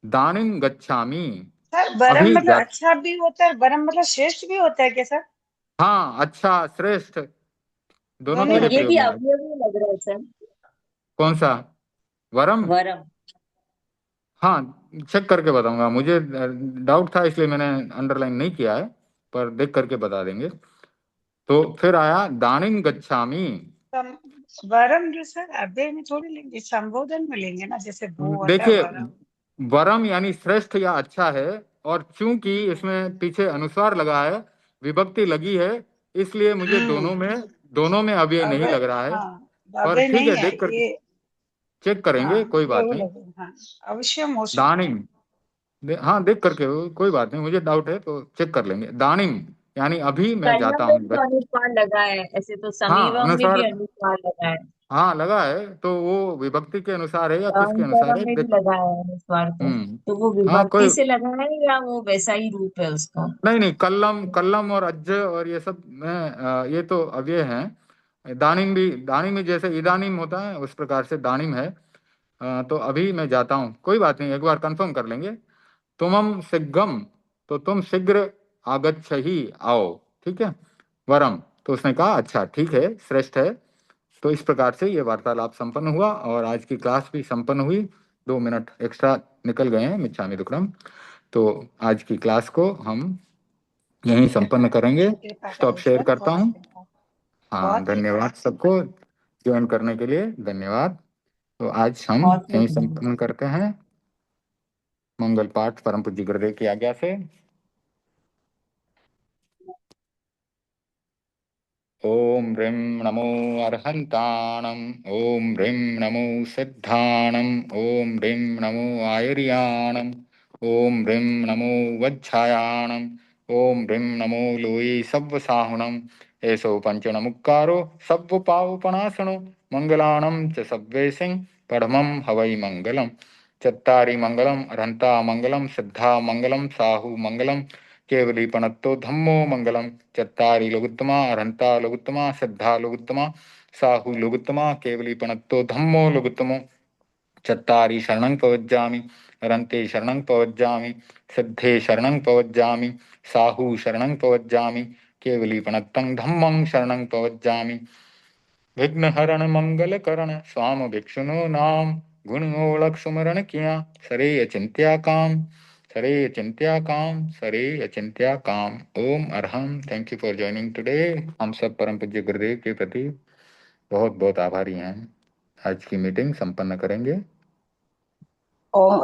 [SPEAKER 1] दानिम गच्छामी
[SPEAKER 4] सर बरम
[SPEAKER 1] अभी
[SPEAKER 4] मतलब
[SPEAKER 1] जा,
[SPEAKER 4] अच्छा भी होता है, बरम मतलब श्रेष्ठ भी होता है क्या सर?
[SPEAKER 1] हाँ, अच्छा श्रेष्ठ दोनों
[SPEAKER 4] दोनों
[SPEAKER 1] के
[SPEAKER 3] तो
[SPEAKER 1] लिए
[SPEAKER 3] ये
[SPEAKER 4] होता
[SPEAKER 3] भी
[SPEAKER 1] प्रयोग में है।
[SPEAKER 3] अवयव ही लग रहा है सर।
[SPEAKER 1] कौन सा? वरम?
[SPEAKER 3] वरम।
[SPEAKER 1] हाँ, चेक करके बताऊंगा, मुझे डाउट था इसलिए मैंने अंडरलाइन नहीं किया है, पर देख करके बता देंगे। तो फिर आया दानिम गच्छामी।
[SPEAKER 4] है। बरम जो सर अव्यय में थोड़ी लेंगे, संबोधन में लेंगे ना, जैसे वो होता है
[SPEAKER 1] देखिए,
[SPEAKER 4] बरम।
[SPEAKER 1] वरम यानी श्रेष्ठ या अच्छा है, और चूंकि इसमें पीछे अनुस्वार लगा है, विभक्ति लगी है, इसलिए मुझे दोनों
[SPEAKER 4] हम्म।
[SPEAKER 1] में, दोनों में अव्यय नहीं
[SPEAKER 4] अव्यय,
[SPEAKER 1] लग रहा है।
[SPEAKER 4] हाँ
[SPEAKER 1] पर
[SPEAKER 4] अव्यय
[SPEAKER 1] ठीक
[SPEAKER 4] नहीं
[SPEAKER 1] है,
[SPEAKER 4] है
[SPEAKER 1] देख कर
[SPEAKER 4] ये।
[SPEAKER 1] चेक
[SPEAKER 4] हाँ
[SPEAKER 1] करेंगे, कोई
[SPEAKER 4] ये
[SPEAKER 1] बात
[SPEAKER 4] वो
[SPEAKER 1] नहीं।
[SPEAKER 4] लगे, हाँ अवश्य हो सकता है।
[SPEAKER 1] दानिम, हाँ देख करके कोई बात नहीं, मुझे डाउट है तो चेक कर लेंगे। दानिम यानी अभी मैं
[SPEAKER 3] कन्नम
[SPEAKER 1] जाता
[SPEAKER 3] में
[SPEAKER 1] हूँ।
[SPEAKER 3] भी तो अनुस्वार लगा है, ऐसे तो
[SPEAKER 1] हाँ,
[SPEAKER 3] समीवम में भी
[SPEAKER 1] अनुसार,
[SPEAKER 3] अनुस्वार लगा है।
[SPEAKER 1] हाँ लगा है, तो वो विभक्ति के अनुसार है या किसके अनुसार
[SPEAKER 3] अंतरम
[SPEAKER 1] है
[SPEAKER 3] में भी
[SPEAKER 1] देख।
[SPEAKER 3] लगा है अनुस्वार तो वो
[SPEAKER 1] हाँ
[SPEAKER 3] विभक्ति
[SPEAKER 1] कोई,
[SPEAKER 3] से लगा है या वो वैसा ही रूप है उसका?
[SPEAKER 1] नहीं नहीं, कल्लम, कल्लम और अज्ज और ये सब में ये तो अव्यय हैं। दानिम भी, दानिम में जैसे इदानिम होता है उस प्रकार से दानिम है। तो अभी मैं जाता हूँ, कोई बात नहीं, एक बार कंफर्म कर लेंगे। तुमम शीघ्रम, तो तुम शीघ्र आगच्छ ही आओ, ठीक है। वरम, तो उसने कहा अच्छा ठीक है, श्रेष्ठ है। तो इस प्रकार से ये वार्तालाप संपन्न हुआ, और आज की क्लास भी संपन्न हुई। 2 मिनट एक्स्ट्रा निकल गए हैं, मिच्छामि दुक्कडम। तो आज की क्लास को हम यहीं संपन्न करेंगे।
[SPEAKER 4] कृपा
[SPEAKER 1] स्टॉप
[SPEAKER 4] करें
[SPEAKER 1] शेयर
[SPEAKER 4] सर,
[SPEAKER 1] करता
[SPEAKER 4] बहुत
[SPEAKER 1] हूँ।
[SPEAKER 4] कृपा।
[SPEAKER 1] हाँ,
[SPEAKER 4] बहुत कृपा।
[SPEAKER 1] धन्यवाद सबको ज्वाइन करने के लिए, धन्यवाद। तो आज हम
[SPEAKER 3] बहुत
[SPEAKER 1] यहीं
[SPEAKER 3] बहुत
[SPEAKER 1] संपन्न करते हैं, मंगल पाठ परम पूज्य गुरुदेव की आज्ञा से। ओम ह्रीं नमो अर्हन्ताणम्, ओम ह्रीं नमो सिद्धाणम्, ओम ह्रीं नमो आयर्याणम्, ओम ह्रीं नमो वज्झायाणम्, ओम ह्रीं नमो लोये सव्वसाहुणम्। एषो पंचणमुक्कारो सव्वपावपणासनो, मंगलाणं च सव्वेसिं परमं हवै मंगलम्। चत्तारि मंगलम् अरहन्ता मंगलम्, सिद्धा मंगलम्, साहु मंगलम्, केवली पणत्तो धम्मो मंगलम। चत्तारि लोगुत्तमा अरहंता लोगुत्तमा, सिद्धा लोगुत्तमा, साहु लोगुत्तमा, केवली पणत्तो धम्मो लोगुत्तमो। चत्तारि शरणं पवज्जामि, अरहन्ते शरणं पवज्जामि, सिद्धे शरणं पवज्जामि, साहु शरणं पवज्जामि, केवली पणत्तं धम्मं शरणं पवज्जामि। विघ्न हरण मंगल करण स्वाम भिक्षुनो नाम, गुण ओळख सुमरण किया सरे अचिंत्या काम, सरे अचिंत्या काम, सरे अचिंत्या काम। ओम अरहम। Thank you for joining today. हम सब परम पूज्य गुरुदेव के प्रति बहुत बहुत आभारी हैं। आज की मीटिंग संपन्न करेंगे।
[SPEAKER 4] ओम